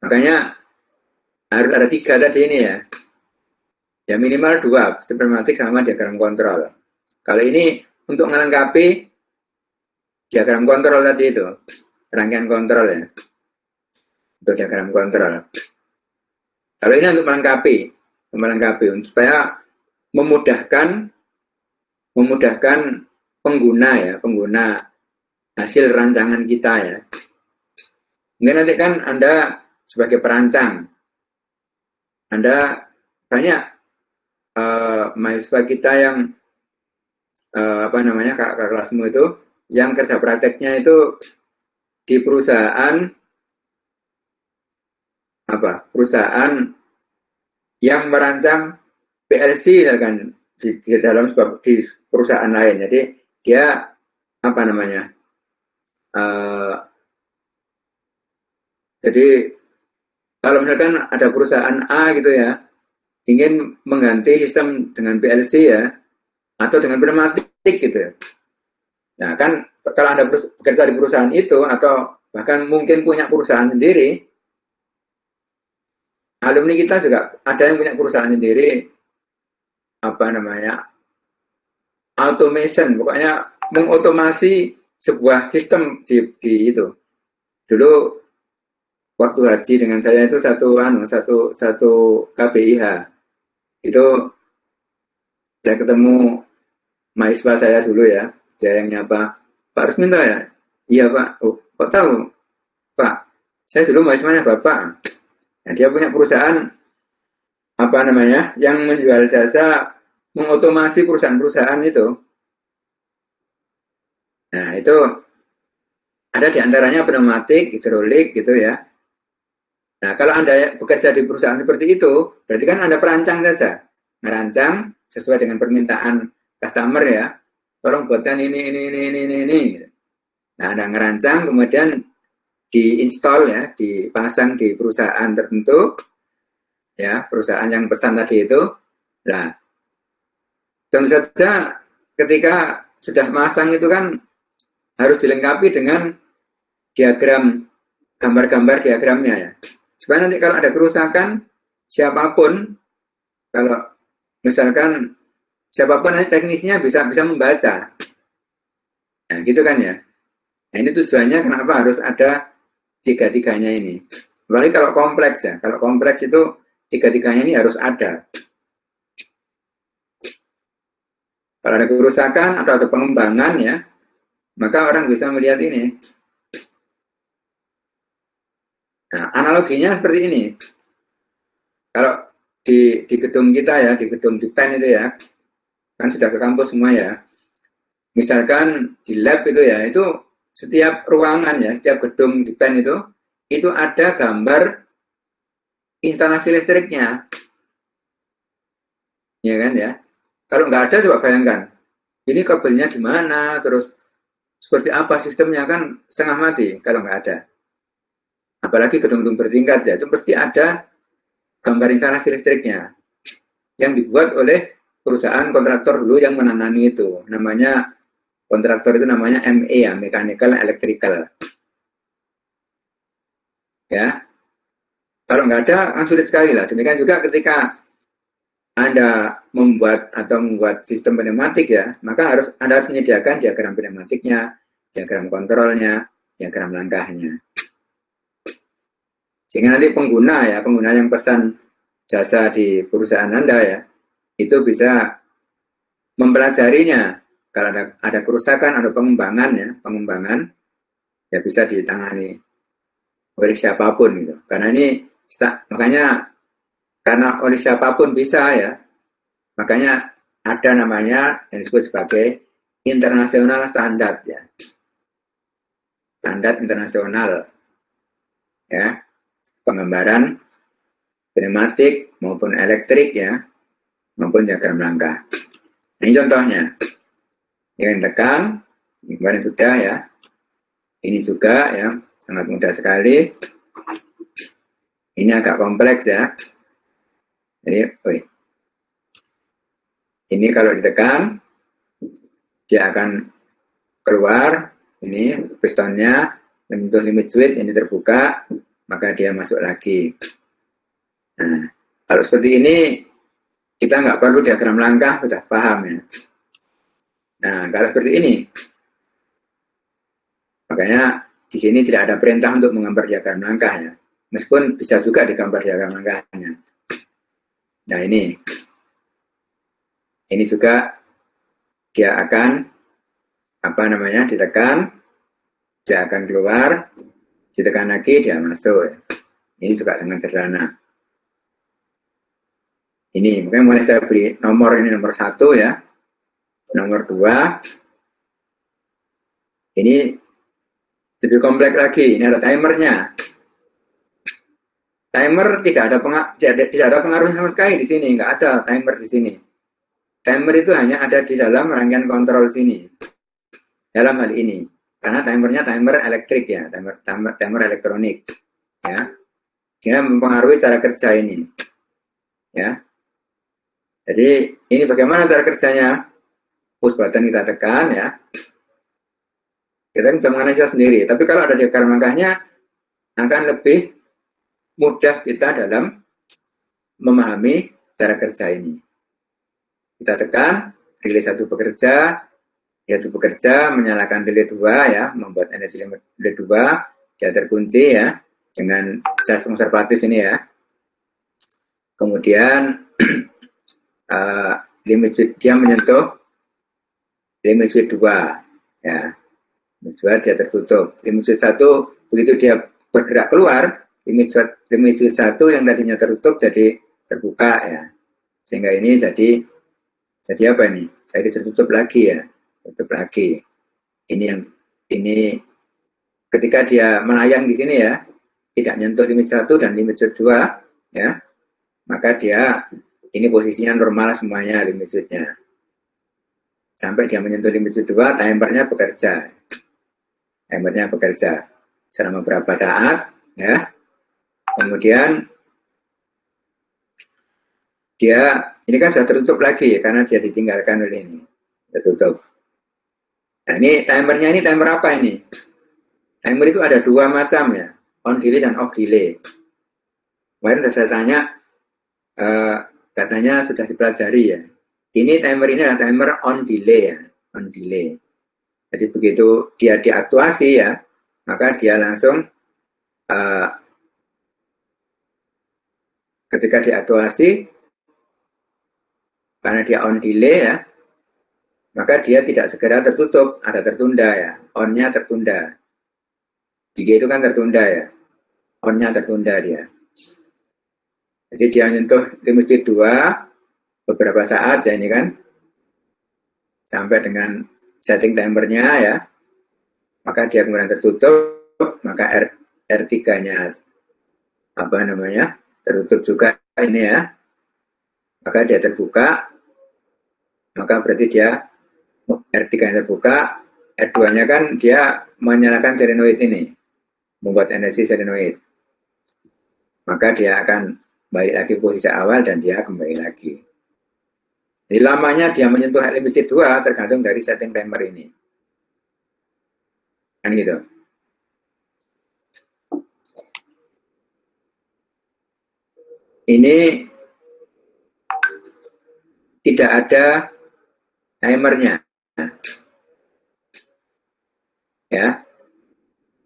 Makanya harus ada 3 tadi ini ya. Ya minimal 2, sistem matematik sama diagram kontrol. Kalau ini untuk melengkapi diagram kontrol tadi itu, rangkaian kontrol ya. Untuk diagram kontrol. Kalau ini untuk melengkapi supaya memudahkan pengguna ya, pengguna hasil rancangan kita ya. Mungkin nanti kan Anda sebagai perancang, Anda banyak mahasiswa kita yang kakak kelasmu itu yang kerja prakteknya itu di perusahaan yang merancang PLC kan di dalam di perusahaan lain. Jadi dia jadi kalau misalkan ada perusahaan A gitu ya, ingin mengganti sistem dengan PLC ya, atau dengan pneumatik gitu ya. Nah kan kalau Anda bekerja di perusahaan itu, atau bahkan mungkin punya perusahaan sendiri, alumni kita juga ada yang punya perusahaan sendiri, automation, pokoknya mengotomasi sebuah sistem di itu. Dulu waktu haji dengan saya itu satu KBIH. Itu saya ketemu mahasiswa saya dulu ya, dia yang nyapa, Pak Rusminto ya? Iya Pak. Oh, kok tahu? Pak, saya dulu mahasiswanya Bapak. Nah, dia punya perusahaan yang menjual jasa mengotomasi perusahaan-perusahaan itu. Nah, itu ada di antaranya pneumatik, hidrolik gitu ya. Nah, kalau Anda bekerja di perusahaan seperti itu, berarti kan Anda perancang saja. Merancang sesuai dengan permintaan customer ya. Tolong buatkan ini. Nah, Anda ngerancang, kemudian diinstal ya, dipasang di perusahaan tertentu ya, perusahaan yang pesan tadi itu. Nah, tentu saja ketika sudah masang itu kan harus dilengkapi dengan diagram, gambar-gambar diagramnya ya. Supaya nanti kalau ada kerusakan, siapapun, kalau misalkan siapapun nanti teknisnya bisa membaca. Nah, gitu kan ya. Nah, ini tujuannya kenapa harus ada 3-3-nya ini. Apalagi kalau kompleks ya. Kalau kompleks itu 3-3-nya ini harus ada. Kalau ada kerusakan atau ada pengembangan ya, maka orang bisa melihat ini. Nah, analoginya seperti ini. Kalau di gedung kita ya, di gedung di PEN itu ya, kan sudah ke kampus semua ya. Misalkan di lab itu ya, itu setiap ruangan ya, setiap gedung di PEN itu ada gambar instalasi listriknya. Ya kan ya. Kalau nggak ada, coba bayangkan. Ini kabelnya di mana, terus seperti apa sistemnya, kan setengah mati kalau nggak ada. Apalagi gedung-gedung bertingkat ya, itu pasti ada gambar instalasi listriknya yang dibuat oleh perusahaan kontraktor dulu yang menangani itu. Namanya kontraktor itu namanya ME ya, Mechanical Electrical. Ya. Kalau nggak ada, kan sulit sekali lah. Demikian juga ketika Anda membuat sistem pneumatik ya, maka Anda harus menyediakan diagram pneumatiknya, diagram kontrolnya, diagram langkahnya. Sehingga nanti pengguna yang pesan jasa di perusahaan Anda ya, itu bisa mempelajarinya. kalau ada kerusakan, ada pengembangan ya bisa ditangani oleh siapapun gitu. Karena ini makanya karena oleh siapapun bisa ya, makanya ada namanya yang disebut sebagai internasional standar ya, standar internasional ya, pengembaraan pneumatik maupun elektrik ya, maupun diagram langkah. Nah, ini contohnya. Yang tekan, kemarin sudah ya. Ini juga ya, sangat mudah sekali. Ini agak kompleks ya. Jadi, ini kalau ditekan, dia akan keluar. Ini pistonnya menyentuh limit switch, ini terbuka, maka dia masuk lagi. Nah, kalau seperti ini, kita nggak perlu diagram langkah, sudah paham ya. Nah, kalau seperti ini, makanya di sini tidak ada perintah untuk menggambar diagram langkahnya. Meskipun bisa juga digambar diagram langkahnya. Nah, ini juga dia akan ditekan, dia akan keluar, ditekan lagi, dia masuk. Ini juga sangat sederhana. Ini mungkin mulai saya beri nomor 1 ya. Nomor 2, ini lebih kompleks lagi. Ini ada timernya. Timer tidak ada pengaruh sama sekali di sini. Nggak ada timer di sini. Timer itu hanya ada di dalam rangkaian kontrol sini. Dalam hal ini. Karena timernya timer elektrik ya. Timer elektronik. Ya. Sehingga mempengaruhi cara kerja ini. Ya. Jadi ini bagaimana cara kerjanya? Push button kita tekan ya. Kita bisa menganalisa sendiri. Tapi kalau ada diagram langkahnya akan lebih mudah kita dalam memahami cara kerja ini. Kita tekan, relay 1 bekerja, yaitu bekerja menyalakan relay 2 ya, membuat energi relay 2, dia terkunci ya dengan self konservatif ini ya. Kemudian limit switch dia menyentuh limit switch 2 ya. Limit 2 dia tertutup. Limit switch 1 begitu dia bergerak keluar, limit switch 1 yang tadinya tertutup jadi terbuka ya. Sehingga ini jadi apa ini? Jadi tertutup lagi ya. Tutup lagi. Ini ketika dia melayang di sini ya, tidak nyentuh limit 1 dan limit switch 2 ya. Maka dia ini posisinya normal semuanya limit switch-nya. Sampai dia menyentuh limit switch 2, timernya bekerja. Timernya bekerja selama beberapa saat ya. Kemudian dia ini kan sudah tertutup lagi karena dia ditinggalkan oleh ini. Tertutup. Nah, ini timer apa ini? Timer itu ada 2 macam ya, on delay dan off delay. Kemarin sudah saya tanya, katanya sudah dipelajari ya. Ini adalah timer on delay ya, on delay. Jadi begitu dia diaktuasi ya, maka dia langsung ketika diaktuasi, karena dia on delay ya, maka dia tidak segera tertutup, ada tertunda ya, on-nya tertunda. Delay itu kan tertunda ya, on-nya tertunda dia. Jadi dia menyentuh limit switch 2 beberapa saat ya ini kan, sampai dengan setting timernya ya, maka dia kemudian tertutup, maka R3-nya tertutup juga ini ya, maka dia terbuka, maka berarti dia R3-nya terbuka, R2-nya kan dia menyalakan solenoid ini, membuat energi solenoid, maka dia akan balik lagi ke posisi awal dan dia kembali lagi. Jadi lamanya dia menyentuh limit switch 2 tergantung dari setting timer ini. Kan gitu. Ini tidak ada timernya. Ya.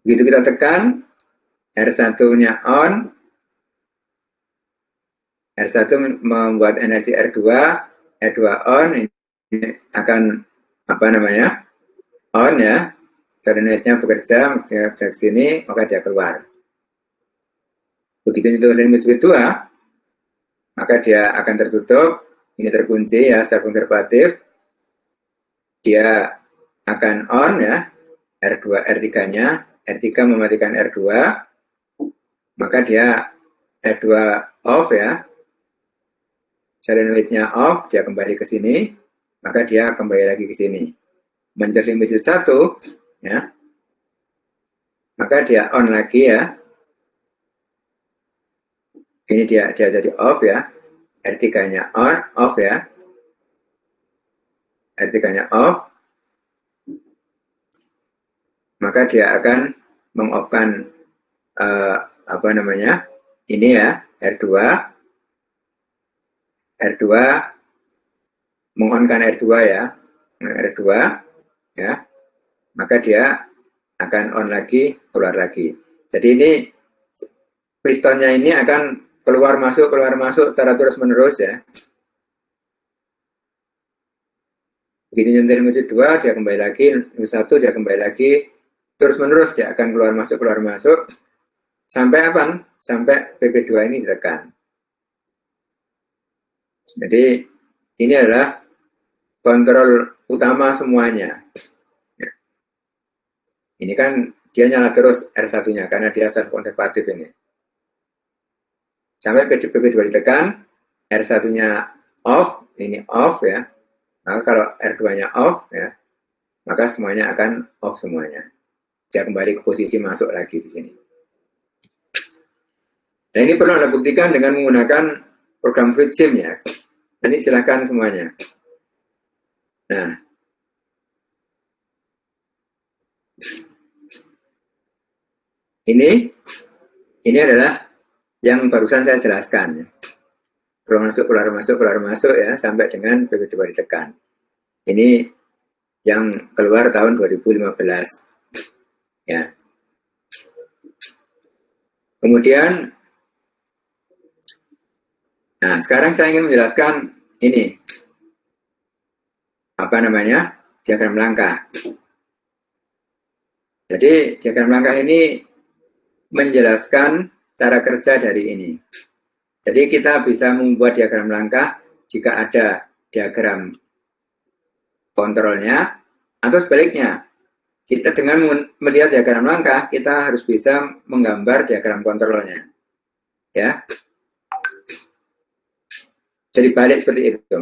Begitu kita tekan, R1-nya on, R1 membuat energi R2 on, ini akan apa namanya, on ya, solenoidnya bekerja ke sini, maka dia keluar. Begitu itu limit switch 2, maka dia akan tertutup, ini terkunci ya, secara konservatif, dia akan on ya, R2, R3-nya, R3 mematikan R2, maka dia R2 off ya, solenoidnya off, dia kembali ke sini, maka dia kembali lagi ke sini. Menjadi limit switch 1, ya, maka dia on lagi ya, ini dia jadi off ya, R3-nya on, off ya, R3-nya off, maka dia akan mengoffkan apa namanya, ini ya, R2 mengonkan R2 ya, R2 ya, maka dia akan on lagi, keluar lagi. Jadi ini pistonnya ini akan keluar masuk secara terus menerus ya. Begini nyentil musik 2, dia kembali lagi, musik 1 dia kembali lagi, terus menerus dia akan keluar masuk sampai apa? Sampai PP2 ini ditekan. Jadi ini adalah kontrol utama semuanya. Ya. Ini kan dia nyala terus R1-nya karena dia self konservatif ini. Sampai PP2 ditekan, R1-nya off, ini off ya. Maka kalau R2-nya off ya, maka semuanya akan off semuanya. Dia kembali ke posisi masuk lagi di sini. Nah ini perlu Anda buktikan dengan menggunakan program FluidSim ya. Nanti silakan semuanya. Nah, ini adalah yang barusan saya jelaskan ya. Keluar masuk ya, sampai dengan PP2 ditekan. Ini yang keluar tahun 2015 ya. Kemudian, nah sekarang saya ingin menjelaskan ini apa namanya, diagram langkah. Jadi diagram langkah ini menjelaskan cara kerja dari ini. Jadi kita bisa membuat diagram langkah jika ada diagram kontrolnya, atau sebaliknya. Kita dengan melihat diagram langkah, kita harus bisa menggambar diagram kontrolnya. Ya. Jadi balik seperti itu.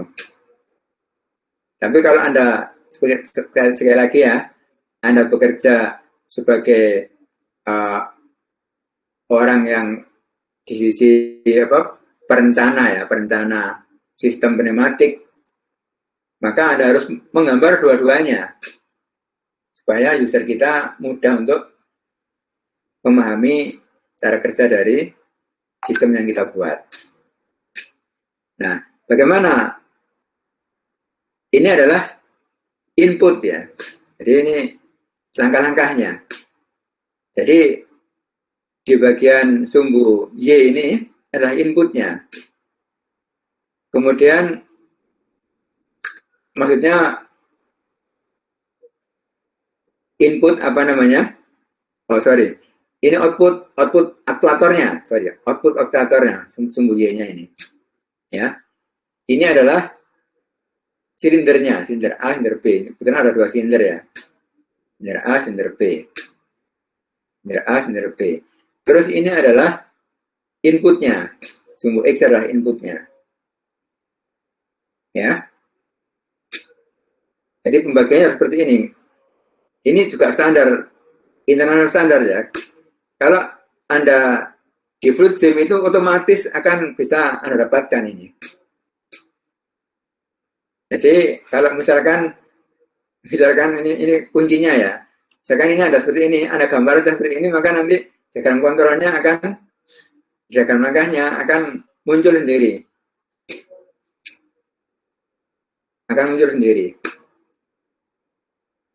Tapi kalau Anda, sekali lagi ya, Anda bekerja sebagai orang yang di sisi perencana sistem pneumatik, maka Anda harus menggambar dua-duanya supaya user kita mudah untuk memahami cara kerja dari sistem yang kita buat. Nah, bagaimana? Ini adalah input ya. Jadi ini langkah-langkahnya. Jadi di bagian sumbu Y ini adalah inputnya. Kemudian maksudnya input apa namanya? Oh sorry, ini output aktuatornya, output aktuatornya sumbu Y-nya ini. Ya, ini adalah silindernya, silinder A, silinder B. Kebetulan ada dua silinder ya, silinder A, silinder B, silinder A, silinder B. Terus ini adalah inputnya, sumbu X adalah inputnya. Ya, jadi pembagiannya seperti ini. Ini juga standar, internal standar ya. Kalau Anda di FluidSim itu otomatis akan bisa Anda dapatkan ini. Jadi kalau misalkan ini kuncinya ya. Misalkan ini ada seperti ini, Anda gambar seperti ini, maka nanti diagram kontrolnya diagram langkahnya akan muncul sendiri.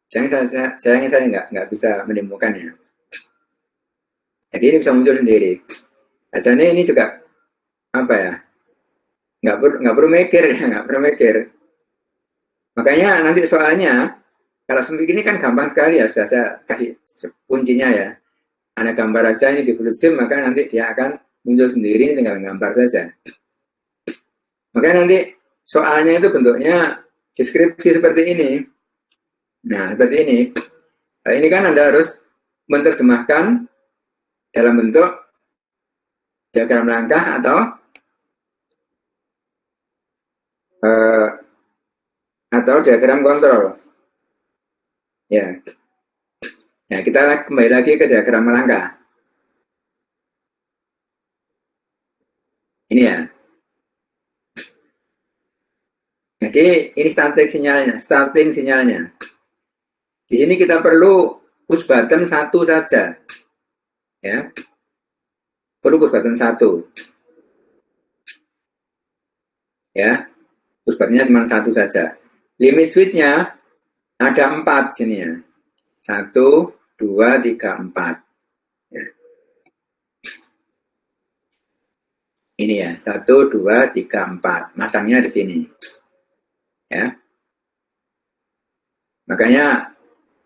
Sayangnya saya nggak bisa menemukannya. Jadi ini bisa muncul sendiri. Asalnya ini juga apa ya? Nggak perlu mikir. Maka Makanya nanti soalnya, kalau seperti ini kan gampang sekali ya, sudah saya kasih kuncinya ya. Anda gambar aja ini di full screen, maka nanti dia akan muncul sendiri, ini tinggal gambar saja. Makanya nanti soalnya itu bentuknya deskripsi seperti ini. Nah, seperti ini. Nah, ini kan Anda harus menerjemahkan dalam bentuk diagram langkah atau diagram kontrol. Ya. Nah, kita kembali lagi ke diagram langkah. Ini ya. Jadi ini starting sinyalnya. Di sini kita perlu push button satu saja. Ya. Perlu push button satu. Ya. Push buttonnya cuma satu saja. Limit switch-nya ada 4 sini ya. 1, 2, 3, 4. Ya. Ini ya, 1, 2, 3, 4. Masangnya di sini. Ya. Makanya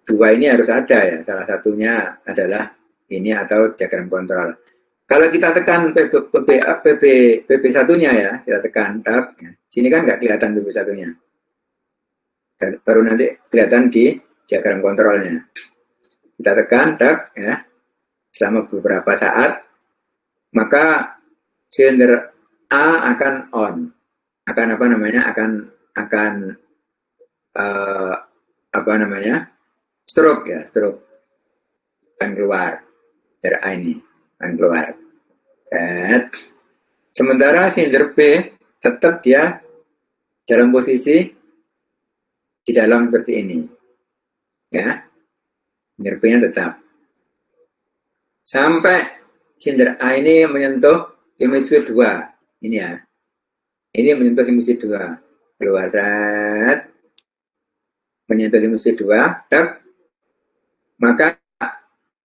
2 ini harus ada ya. Salah satunya adalah ini atau diagram kontrol. Kalau kita tekan PB satunya ya, kita tekan tak. Ya. Sini kan nggak kelihatan PB satunya. Dan baru nanti kelihatan di diagram kontrolnya. Kita tekan tak ya. Selama beberapa saat, maka silinder A akan on. Akan apa namanya? Akan stroke ya, stroke akan keluar dari A ini, akan keluar. Dan sementara silinder B tetap dia dalam posisi di dalam seperti ini, ya, silinder B-nya tetap sampai silinder A ini menyentuh limit switch 2, ini ya, ini menyentuh limit switch 2, keluar set. Menyentuh limit switch 2, tak, maka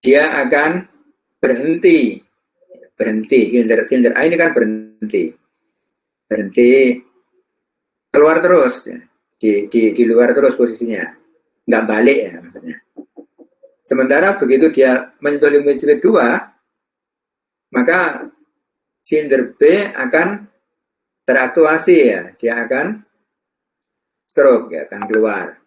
dia akan berhenti. Silinder A ini kan berhenti keluar terus ya. Di luar terus posisinya, nggak balik ya maksudnya. Sementara begitu dia menyentuh limit switch 2, maka silinder B akan teraktuasi ya, dia akan stroke ya, akan keluar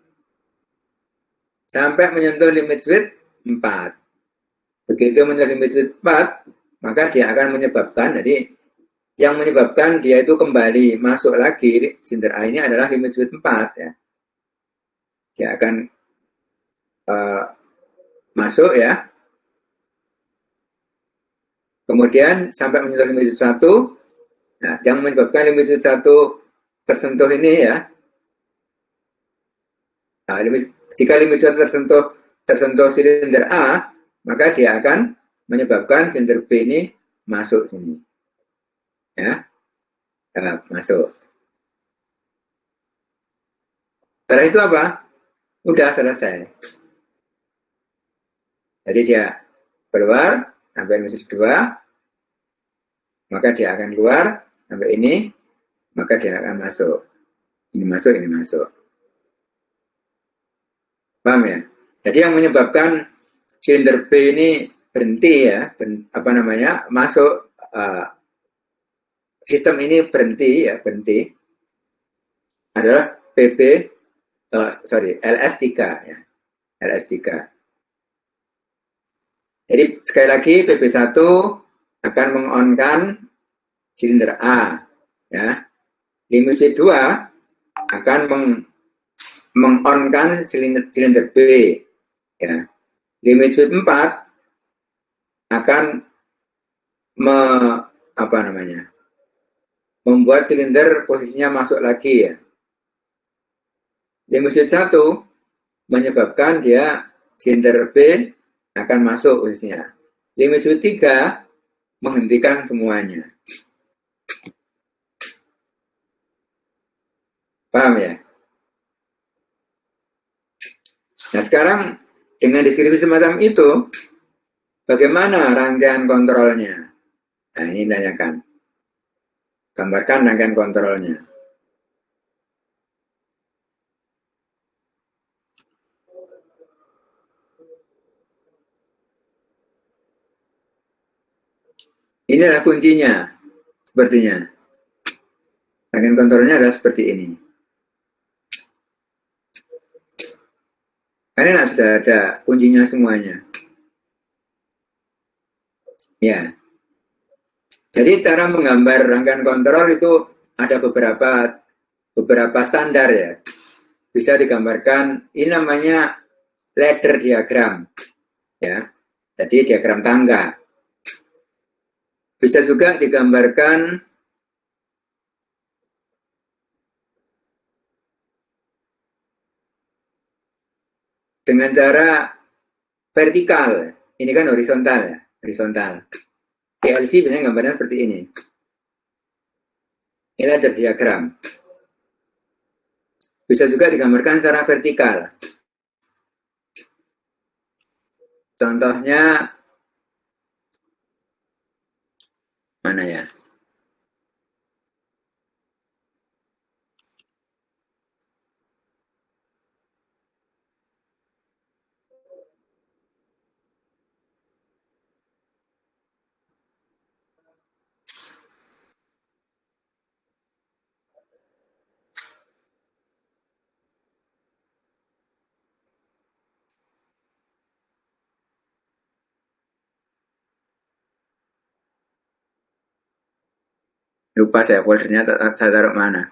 sampai menyentuh limit switch 4. Begitu menyentuh limit switch 4, maka dia akan menyebabkan, jadi yang menyebabkan dia itu kembali masuk lagi silinder A ini adalah limit switch 4 ya. Dia akan masuk ya. Kemudian sampai menyentuh limit switch 1. Nah, yang menyebabkan limit switch 1 tersentuh ini ya. Nah, jika limit switch tersentuh silinder A, maka dia akan menyebabkan silinder B ini masuk sini. Ya. Masuk. Setelah itu apa? Udah selesai. Jadi dia keluar sampai limit switch 2, maka dia akan keluar sampai ini, maka dia akan masuk. Ini masuk, ini masuk. Paham ya? Jadi yang menyebabkan silinder B ini berhenti ya, masuk sistem ini berhenti adalah LS3 ya, LS3. Jadi sekali lagi PB1 akan mengonkan silinder A ya. Limit switch 2 akan mengonkan silinder B ya. Limit switch 4 akan membuat silinder posisinya masuk lagi ya. Limit switch 1 menyebabkan dia silinder B akan masuk posisinya. Limit switch 3 menghentikan semuanya. Paham ya? Nah sekarang dengan deskripsi semacam itu, bagaimana rangkaian kontrolnya? Nah ini tanyakan. Gambarkan rangkaian kontrolnya. Ini adalah kuncinya, sepertinya. Rangkaian kontrolnya adalah seperti ini. Karena sudah ada kuncinya semuanya. Ya. Jadi cara menggambar rangkaian kontrol itu ada beberapa standar ya. Bisa digambarkan, ini namanya ladder diagram. Ya. Jadi diagram tangga. Bisa juga digambarkan dengan cara vertikal. Ini kan horizontal ya, horizontal. PLC biasanya gambarnya seperti ini. Ini ladder diagram. Bisa juga digambarkan secara vertikal. Contohnya mana ya? Lupa saya foldernya saya taruh mana.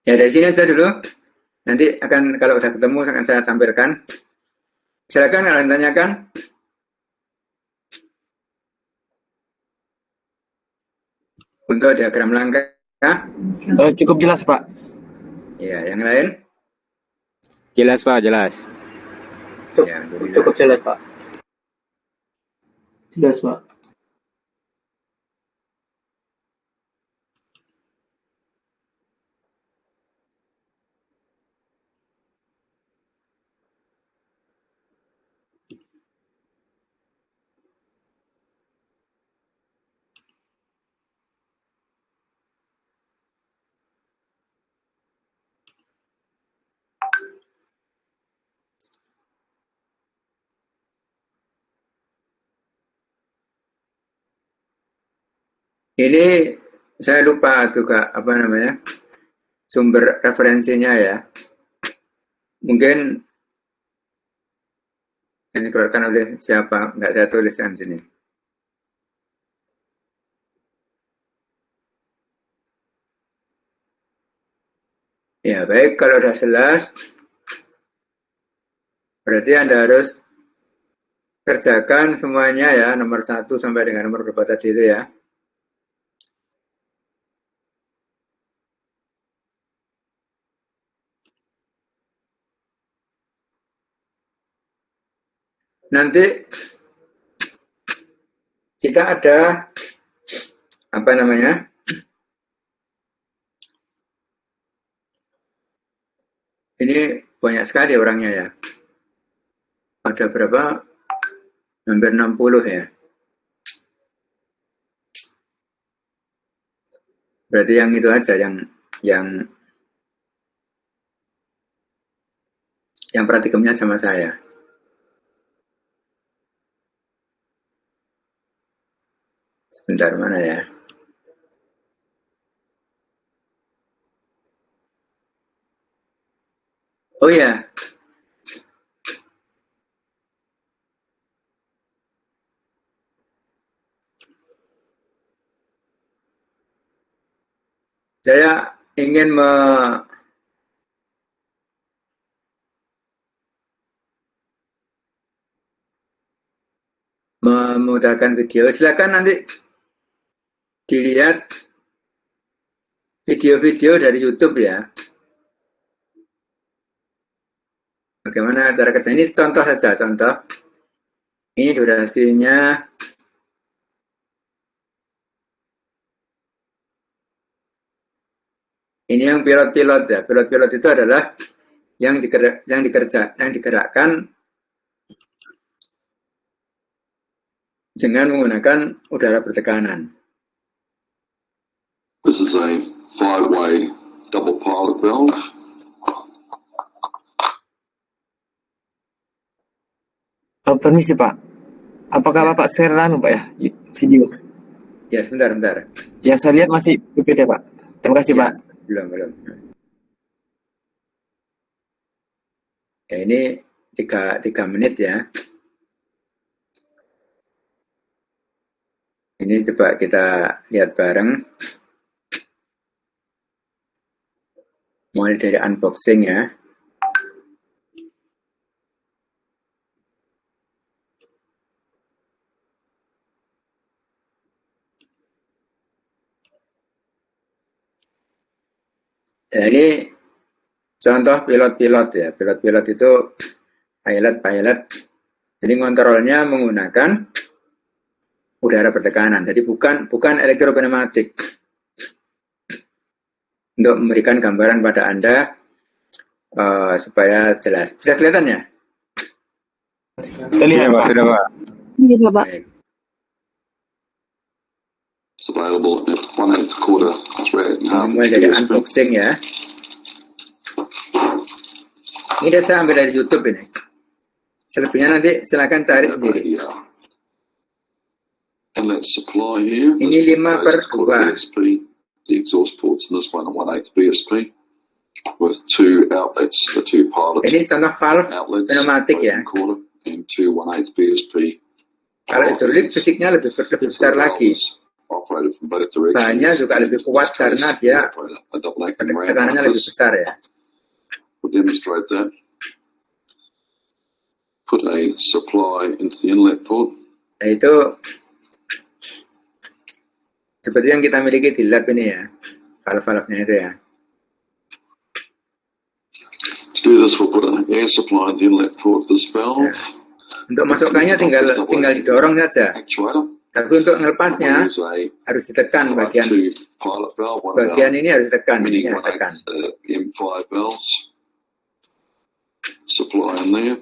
Ya dari sini aja dulu. Nanti akan kalau udah ketemu akan saya tampilkan. Silakan kalian tanyakan. Untuk diagram langkah. Cukup jelas Pak. Ya, yang lain? Jelas Pak, jelas. Ya, Cukup jelas Pak. Jelas Pak. Ini saya lupa juga apa namanya sumber referensinya ya. Mungkin ini dikeluarkan oleh siapa? Nggak saya tuliskan sini. Ya baik, kalau sudah jelas, berarti Anda harus kerjakan semuanya ya, nomor 1 sampai dengan nomor berapa tadi itu ya. Nanti kita ada apa namanya? Ini banyak sekali orangnya ya. Ada berapa? Hampir 60 ya. Berarti yang itu aja yang praktikumnya sama saya. Sebentar mana ya? Oh ya, saya ingin memudahkan video. Silakan nanti dilihat video-video dari YouTube ya. Bagaimana cara kerja ini? Contoh saja, contoh. Ini durasinya. Ini yang pilot-pilot ya. Pilot-pilot itu adalah yang digerakkan dengan menggunakan udara bertekanan. This is a 5-way double pilot valve. Permisi Pak, Apakah Ya, Bapak share Pak ya video? ya sebentar. Ya saya lihat masih PPT Pak. Terima kasih Ya, Pak. belum. Ya ini 3 menit ya. Ini coba kita lihat bareng. Mulai dari unboxing ya. Ya, ini contoh pilot-pilot ya. Pilot-pilot itu pilot. Jadi ngontrolnya menggunakan udara bertekanan. Jadi bukan elektropneumatik. Untuk memberikan gambaran pada Anda supaya jelas. Bisa kelihatan ya? Terlihat Iya Pak, Pak. sudah Pak. Iya, Bapak. Baik. It's available at 1/8 quarter thread and Ini half mulai inch dari BSP. unboxing ya. Ini saya ambil dari YouTube ini. Selebihnya nanti silakan cari sendiri. Inlet supply here. Ini 5/2. BSP. The exhaust ports in this one are 1/8 BSP with 2 outlets, the 2 pilot Ini contoh valve outlets, pneumatik both ya. in quarter, and 2 1/8 BSP. Kalau hidrolik fisiknya lebih besar lagi. Operated from both directions. Bahannya juga lebih kuat karena dia a double acting ram tekanannya like lebih this. besar ya. We'll demonstrate that. Put a supply into the inlet port. Nah itu seperti yang kita miliki di lab ini ya. Valve-valve-nya itu ya. To do this, we'll put an air supply in the inlet port of this valve. Ya. Untuk masukkannya tinggal didorong saja. Actuator. Tapi untuk melepasnya Use a harus ditekan bagian 2 pilot valve, one of bagian our ini harus ditekan, mini ini harus tekan. M5 valves. Supply in there.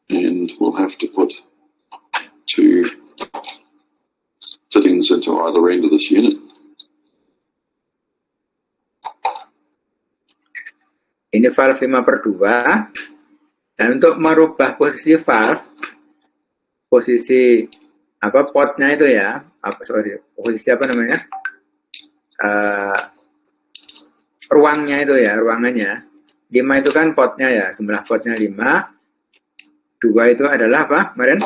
And we'll have to put 2 fittings into either end of this unit. Ini valve 5/2. Dan untuk merubah posisi valve, posisi potnya itu ya, posisi ruangnya itu ya, ruangannya. 5 itu kan potnya ya, sebelah potnya 5. 2 itu adalah apa, Maren?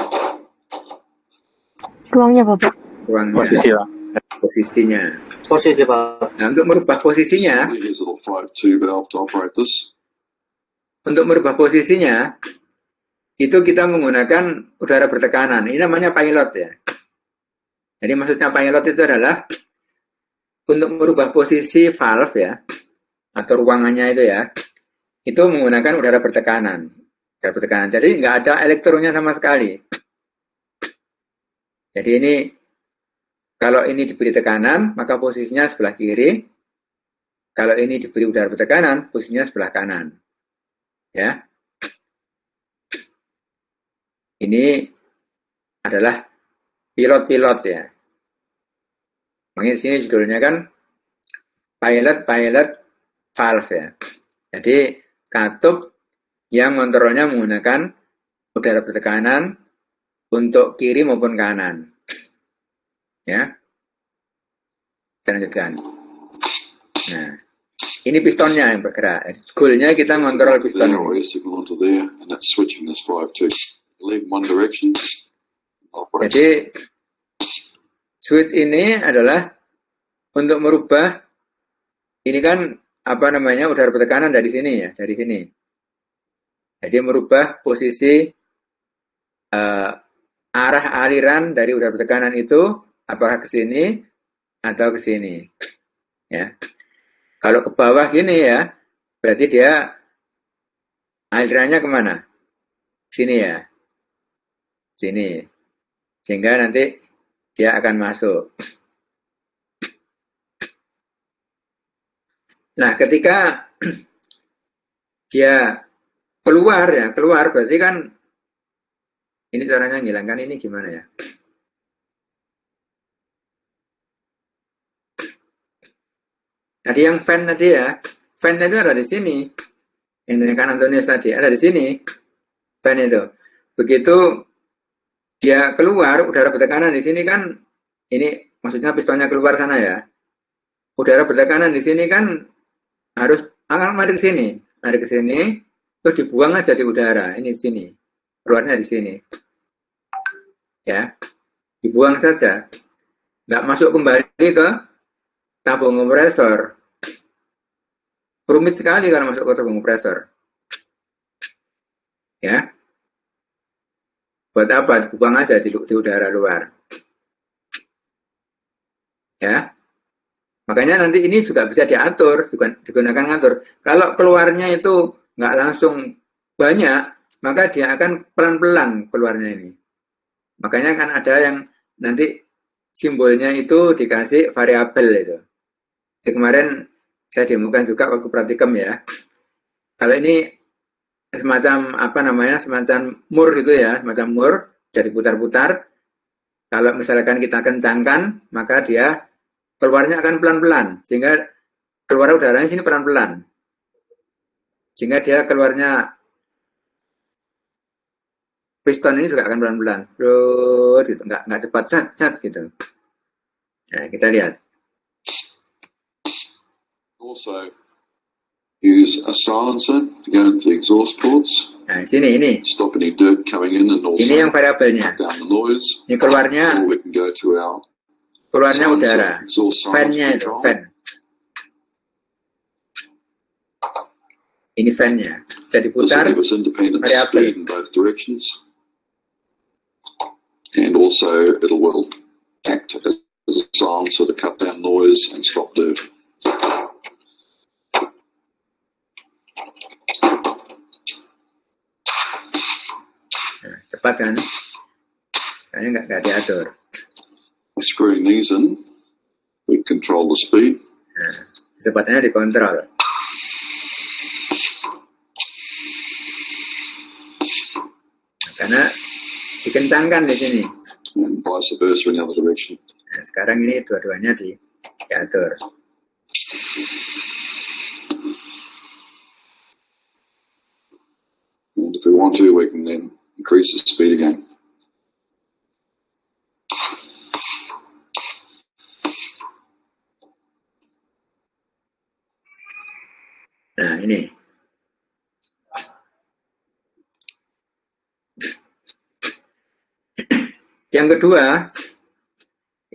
Ruangnya, Bapak. Ruangnya. Posisi Pak. Posisinya. Posisi Pak. Nah, untuk merubah posisinya, Here's a little 5-2 valve to operate this. untuk merubah posisinya, itu kita menggunakan udara bertekanan. Ini namanya pilot ya. Jadi maksudnya pilot itu adalah untuk merubah posisi valve ya, atau ruangannya itu ya, itu menggunakan udara bertekanan. Udara bertekanan. Jadi nggak ada elektronnya sama sekali. Jadi ini, kalau ini diberi tekanan, maka posisinya sebelah kiri. Kalau ini diberi udara bertekanan, posisinya sebelah kanan. Ya. Ini adalah pilot-pilot ya. Makanya di sini judulnya kan pilot valve ya. Jadi katup yang kontrolnya menggunakan udara bertekanan untuk kiri maupun kanan. Ya. Kita lanjutkan. Nah, ini pistonnya yang bergerak. Goalnya kita ngontrol piston. There or signal onto there, and that's switching this 5-2. Leave one direction. Operate. Jadi switch ini adalah untuk merubah, ini kan udara bertekanan dari sini ya, dari sini. Jadi merubah posisi arah aliran dari udara bertekanan itu apakah ke sini atau ke sini. Ya. Kalau ke bawah gini ya, berarti dia alirannya kemana? Sini ya. Sini. Sehingga nanti dia akan masuk. Nah, ketika dia keluar berarti kan ini caranya menghilangkan ini gimana ya? Tadi yang fan tadi ya, fan itu ada di sini. Yang tanyakan Antonius tadi ada di sini. Fan itu. Begitu dia keluar, udara bertekanan di sini kan, ini maksudnya pistonnya keluar sana ya. Udara bertekanan di sini kan harus akan mari ke sini, terus dibuang aja di udara. Ini di sini, keluarnya di sini, ya, dibuang saja, nggak masuk kembali ke tabung kompresor. Rumit sekali kalau masuk ke tabung kompresor, ya. Buat apa? Dibuang aja di udara luar, ya. Makanya nanti ini juga bisa diatur, digunakan ngatur. Kalau keluarnya itu nggak langsung banyak, maka dia akan pelan-pelan keluarnya ini. Makanya kan ada yang nanti simbolnya itu dikasih variabel itu. Jadi kemarin saya demokan juga waktu praktikum ya. Kalau ini semacam apa namanya, semacam mur gitu ya, semacam mur, jadi putar-putar. Kalau misalkan kita kencangkan, maka dia keluarnya akan pelan-pelan, sehingga keluar udaranya sini pelan-pelan, sehingga dia keluarnya piston ini juga akan pelan-pelan, gitu, nggak cepat cat gitu. Nah, kita lihat. Also, use a silencer to go into the exhaust ports. Nah, sini ini. Stop any dirt coming in and also ini yang variabelnya. cut down the noise. Ini keluarnya. Or we can go to our Keluarnya silencer, udara. exhaust silence Fan-nya itu, control. fan. Ini fan-nya. Jadi This will putar give us independent variabel. speed in both directions. And also it will act as a silencer to cut down noise and stop dirt. Nah, cepat kan? Soalnya nggak diatur. Screwing these in, we control the speed. Nah, kecepatannya dikontrol. Nah, karena dikencangkan di sini. And vice versa in the other direction. Nah, sekarang ini dua-duanya diatur. And if we want to, we can then increase the speed again. Nah, ini. Yang kedua,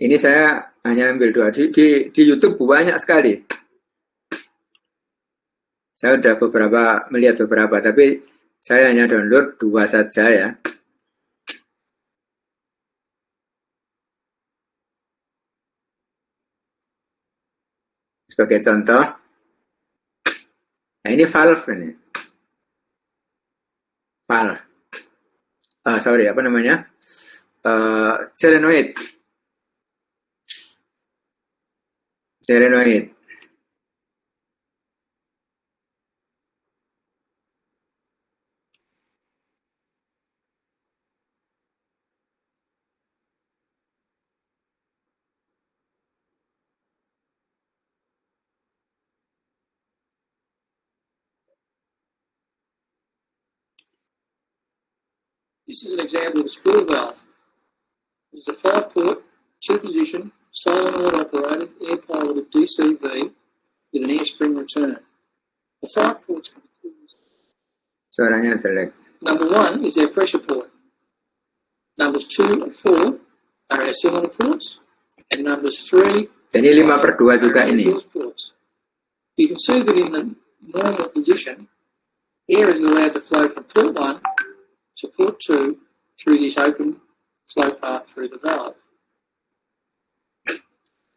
ini saya hanya ambil dua. Di YouTube banyak sekali. Saya sudah melihat beberapa, tapi saya hanya download 2 saja ya. Sebagai contoh, nah ini valve ini. Valve. Apa namanya? Solenoid. This is an example of a spool valve. This is a 5-port, 2-position, solenoid operated air piloted DCV with an air spring return. The 5 ports can be called. Suaranya jelek. Number 1 is their pressure port. Numbers 2 and 4 are our cylinder ports, and numbers 3 Jadi 5/2 juga are our ini. exhaust ports. You can see that in the normal position, air is allowed to flow from port 1 to port 2 through this open flow path through the valve.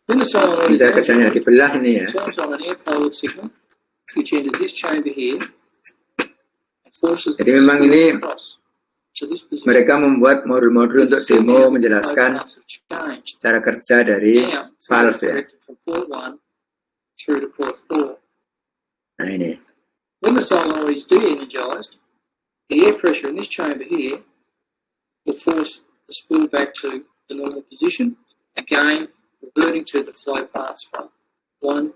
When the solenoid is Bisa kerjanya dibelah ini ya. turns on an air pilot signal, which enters this chamber here and forces Jadi memang ini across to this position. mereka membuat modul-modul untuk demo menjelaskan cara kerja dari valve ya. From port 1 through to port 4. Nah ini. When the solenoid is de-energized, the air pressure in this chamber here will force the spool back to the normal position, again reverting to the flow paths from 1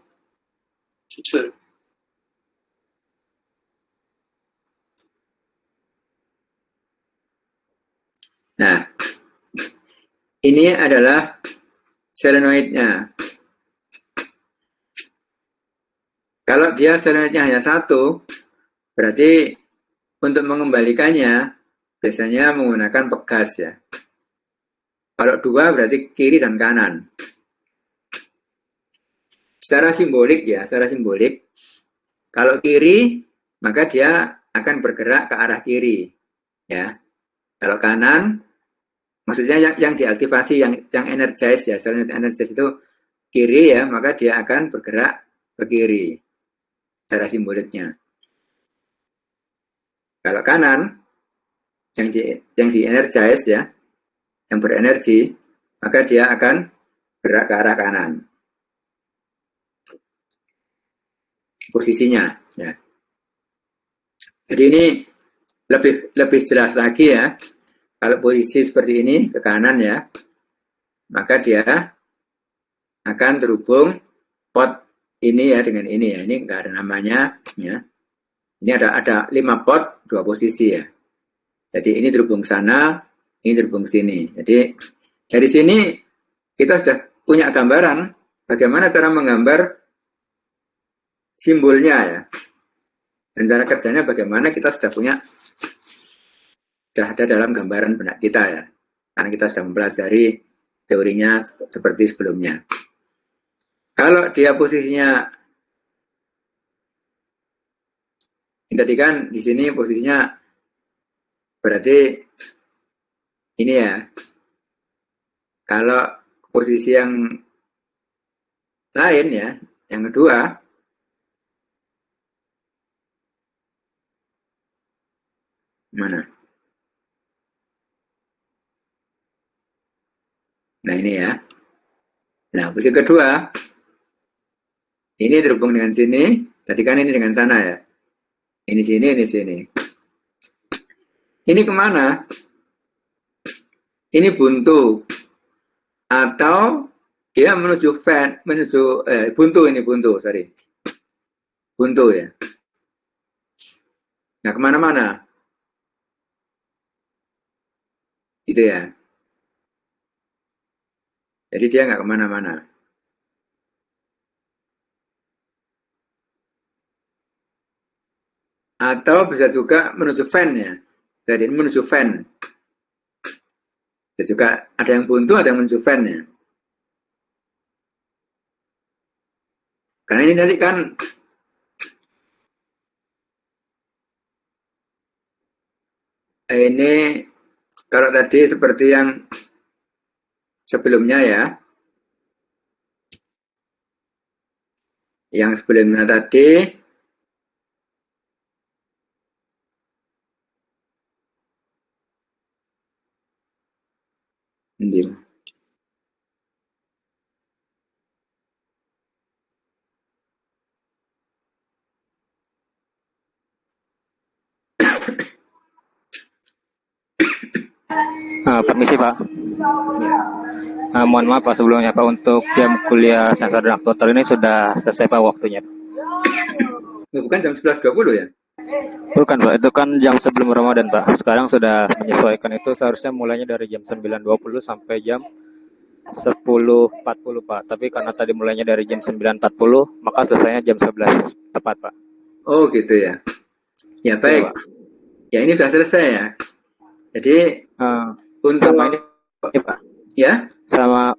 to 2. Nah, Ini adalah solenoidnya. Kalau dia solenoidnya hanya satu, berarti untuk mengembalikannya biasanya menggunakan pegas ya. Kalau dua berarti kiri dan kanan. Secara simbolik ya, secara simbolik. Kalau kiri, maka dia akan bergerak ke arah kiri. Ya. Kalau kanan, maksudnya yang diaktifasi, yang energize ya, solenoid energize itu kiri ya, maka dia akan bergerak ke kiri. Secara simboliknya. Kalau kanan, yang di energize ya, yang berenergi, maka dia akan bergerak ke arah kanan. Posisinya ya. Jadi ini lebih jelas lagi ya. Kalau posisi seperti ini ke kanan ya, maka dia akan terhubung pot ini ya dengan ini ya. Ini enggak ada namanya ya. Ini ada 5 pot, 2 posisi ya. Jadi ini terhubung sana, ini terhubung sini. Jadi dari sini kita sudah punya gambaran bagaimana cara menggambar simbolnya ya. Dan cara kerjanya bagaimana kita sudah ada dalam gambaran benak kita ya. Karena kita sudah mempelajari teorinya seperti sebelumnya. Kalau dia posisinya, tadi kan di sini posisinya berarti ini ya. Kalau posisi yang lain ya, yang kedua, mana? Nah ini ya. Nah posisi kedua, ini terhubung dengan sini. Tadi kan ini dengan sana ya. Ini sini, ini sini. Ini kemana? Ini buntu. Atau dia menuju buntu ini buntu, sorry. Buntu ya. Nah kemana-mana. Gitu ya. Jadi dia nggak kemana-mana. Atau bisa juga menuju fan ya. Jadi ini menuju fan. Dan juga ada yang buntu, ada yang menuju fan ya. Karena ini tadi kan ini kalau tadi seperti yang sebelumnya ya. Yang sebelumnya tadi ini. Permisi Pak. Ya. Mohon maaf Pak sebelumnya Pak, untuk jam kuliah sensor dan aktuator ini sudah selesai Pak waktunya. Bukan jam 11.20 ya? Bukan Pak, itu kan jam sebelum Ramadan Pak. Sekarang sudah menyesuaikan, itu seharusnya mulainya dari jam 9.20 sampai jam 10.40 Pak. Tapi karena tadi mulainya dari jam 9.40, maka selesainya jam 11 tepat Pak. Oh gitu ya. Ya baik. Ya ini sudah selesai ya. Jadi untuk sama ini Pak. Ya. Sama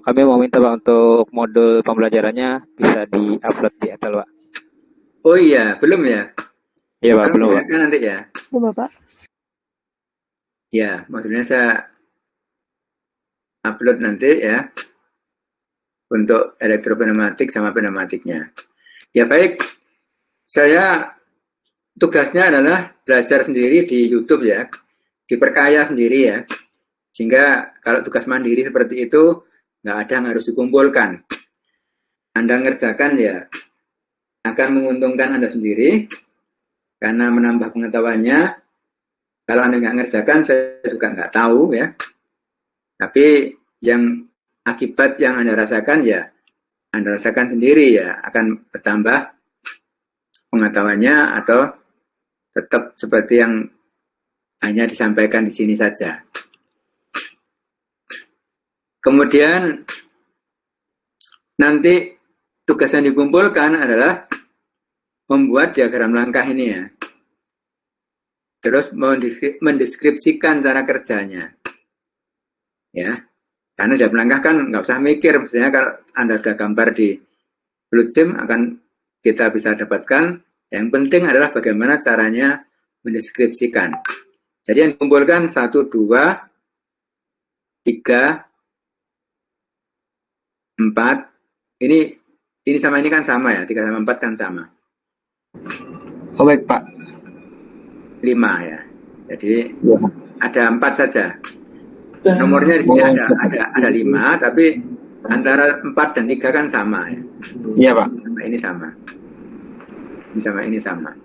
kami mau minta Pak untuk modul pembelajarannya bisa di-upload di Etel Pak. Oh iya, belum ya? Iya Pak, belum Pak. Nanti ya. Belum Bapak. Ya, maksudnya saya upload nanti ya untuk elektropneumatik sama pneumatiknya. Ya baik, saya tugasnya adalah belajar sendiri di YouTube ya, diperkaya sendiri ya. Sehingga kalau tugas mandiri seperti itu nggak ada yang harus dikumpulkan. Anda ngerjakan ya akan menguntungkan Anda sendiri karena menambah pengetahuannya. Kalau Anda nggak ngerjakan, saya juga nggak tahu ya. Tapi yang akibat yang Anda rasakan ya Anda rasakan sendiri ya, akan bertambah pengetahuannya atau tetap seperti yang hanya disampaikan di sini saja. Kemudian nanti tugas yang dikumpulkan adalah membuat diagram langkah ini ya. Terus mendeskripsikan cara kerjanya. Ya. Karena diagram langkah kan nggak usah mikir, misalnya kalau Anda sudah gambar di Bluegems akan kita bisa dapatkan. Yang penting adalah bagaimana caranya mendeskripsikan. Jadi yang dikumpulkan 1, 2, 3, 4. Ini sama ini kan sama ya, 3 sama 4 kan sama. Oh baik Pak. 5 ya. Jadi Ya. ada 4 saja. Nomornya di sini ada 5, tapi antara 4 dan 3 kan sama ya. Iya Pak. Sama ini sama. Ini sama ini sama.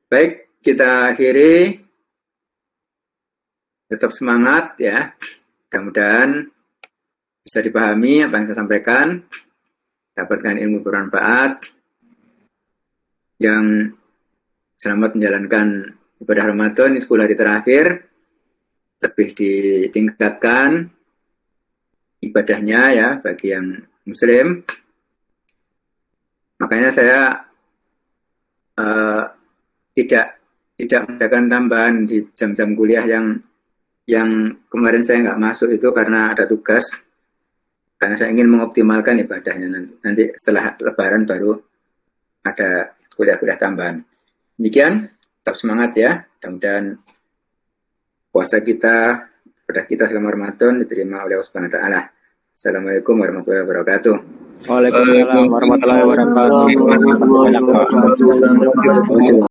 Baik, kita akhiri. Tetap semangat ya. Mudah-mudahan bisa dipahami apa yang saya sampaikan. Dapatkan ilmu bermanfaat. Yang selamat menjalankan ibadah Ramadan, ini 10 hari terakhir. Lebih ditingkatkan ibadahnya ya bagi yang muslim. Makanya saya tidak mengadakan tambahan di jam-jam kuliah yang kemarin saya nggak masuk itu karena ada tugas. Karena saya ingin mengoptimalkan ibadahnya nanti setelah Lebaran baru ada kuliah-kuliah tambahan. Demikian, tetap semangat ya. Mudah-mudahan puasa kita, ibadah kita selama Ramadan diterima oleh Allah Subhanahu wa taala. Assalamualaikum warahmatullahi wabarakatuh. Waalaikumsalam warahmatullahi wabarakatuh. Banyak, Pak.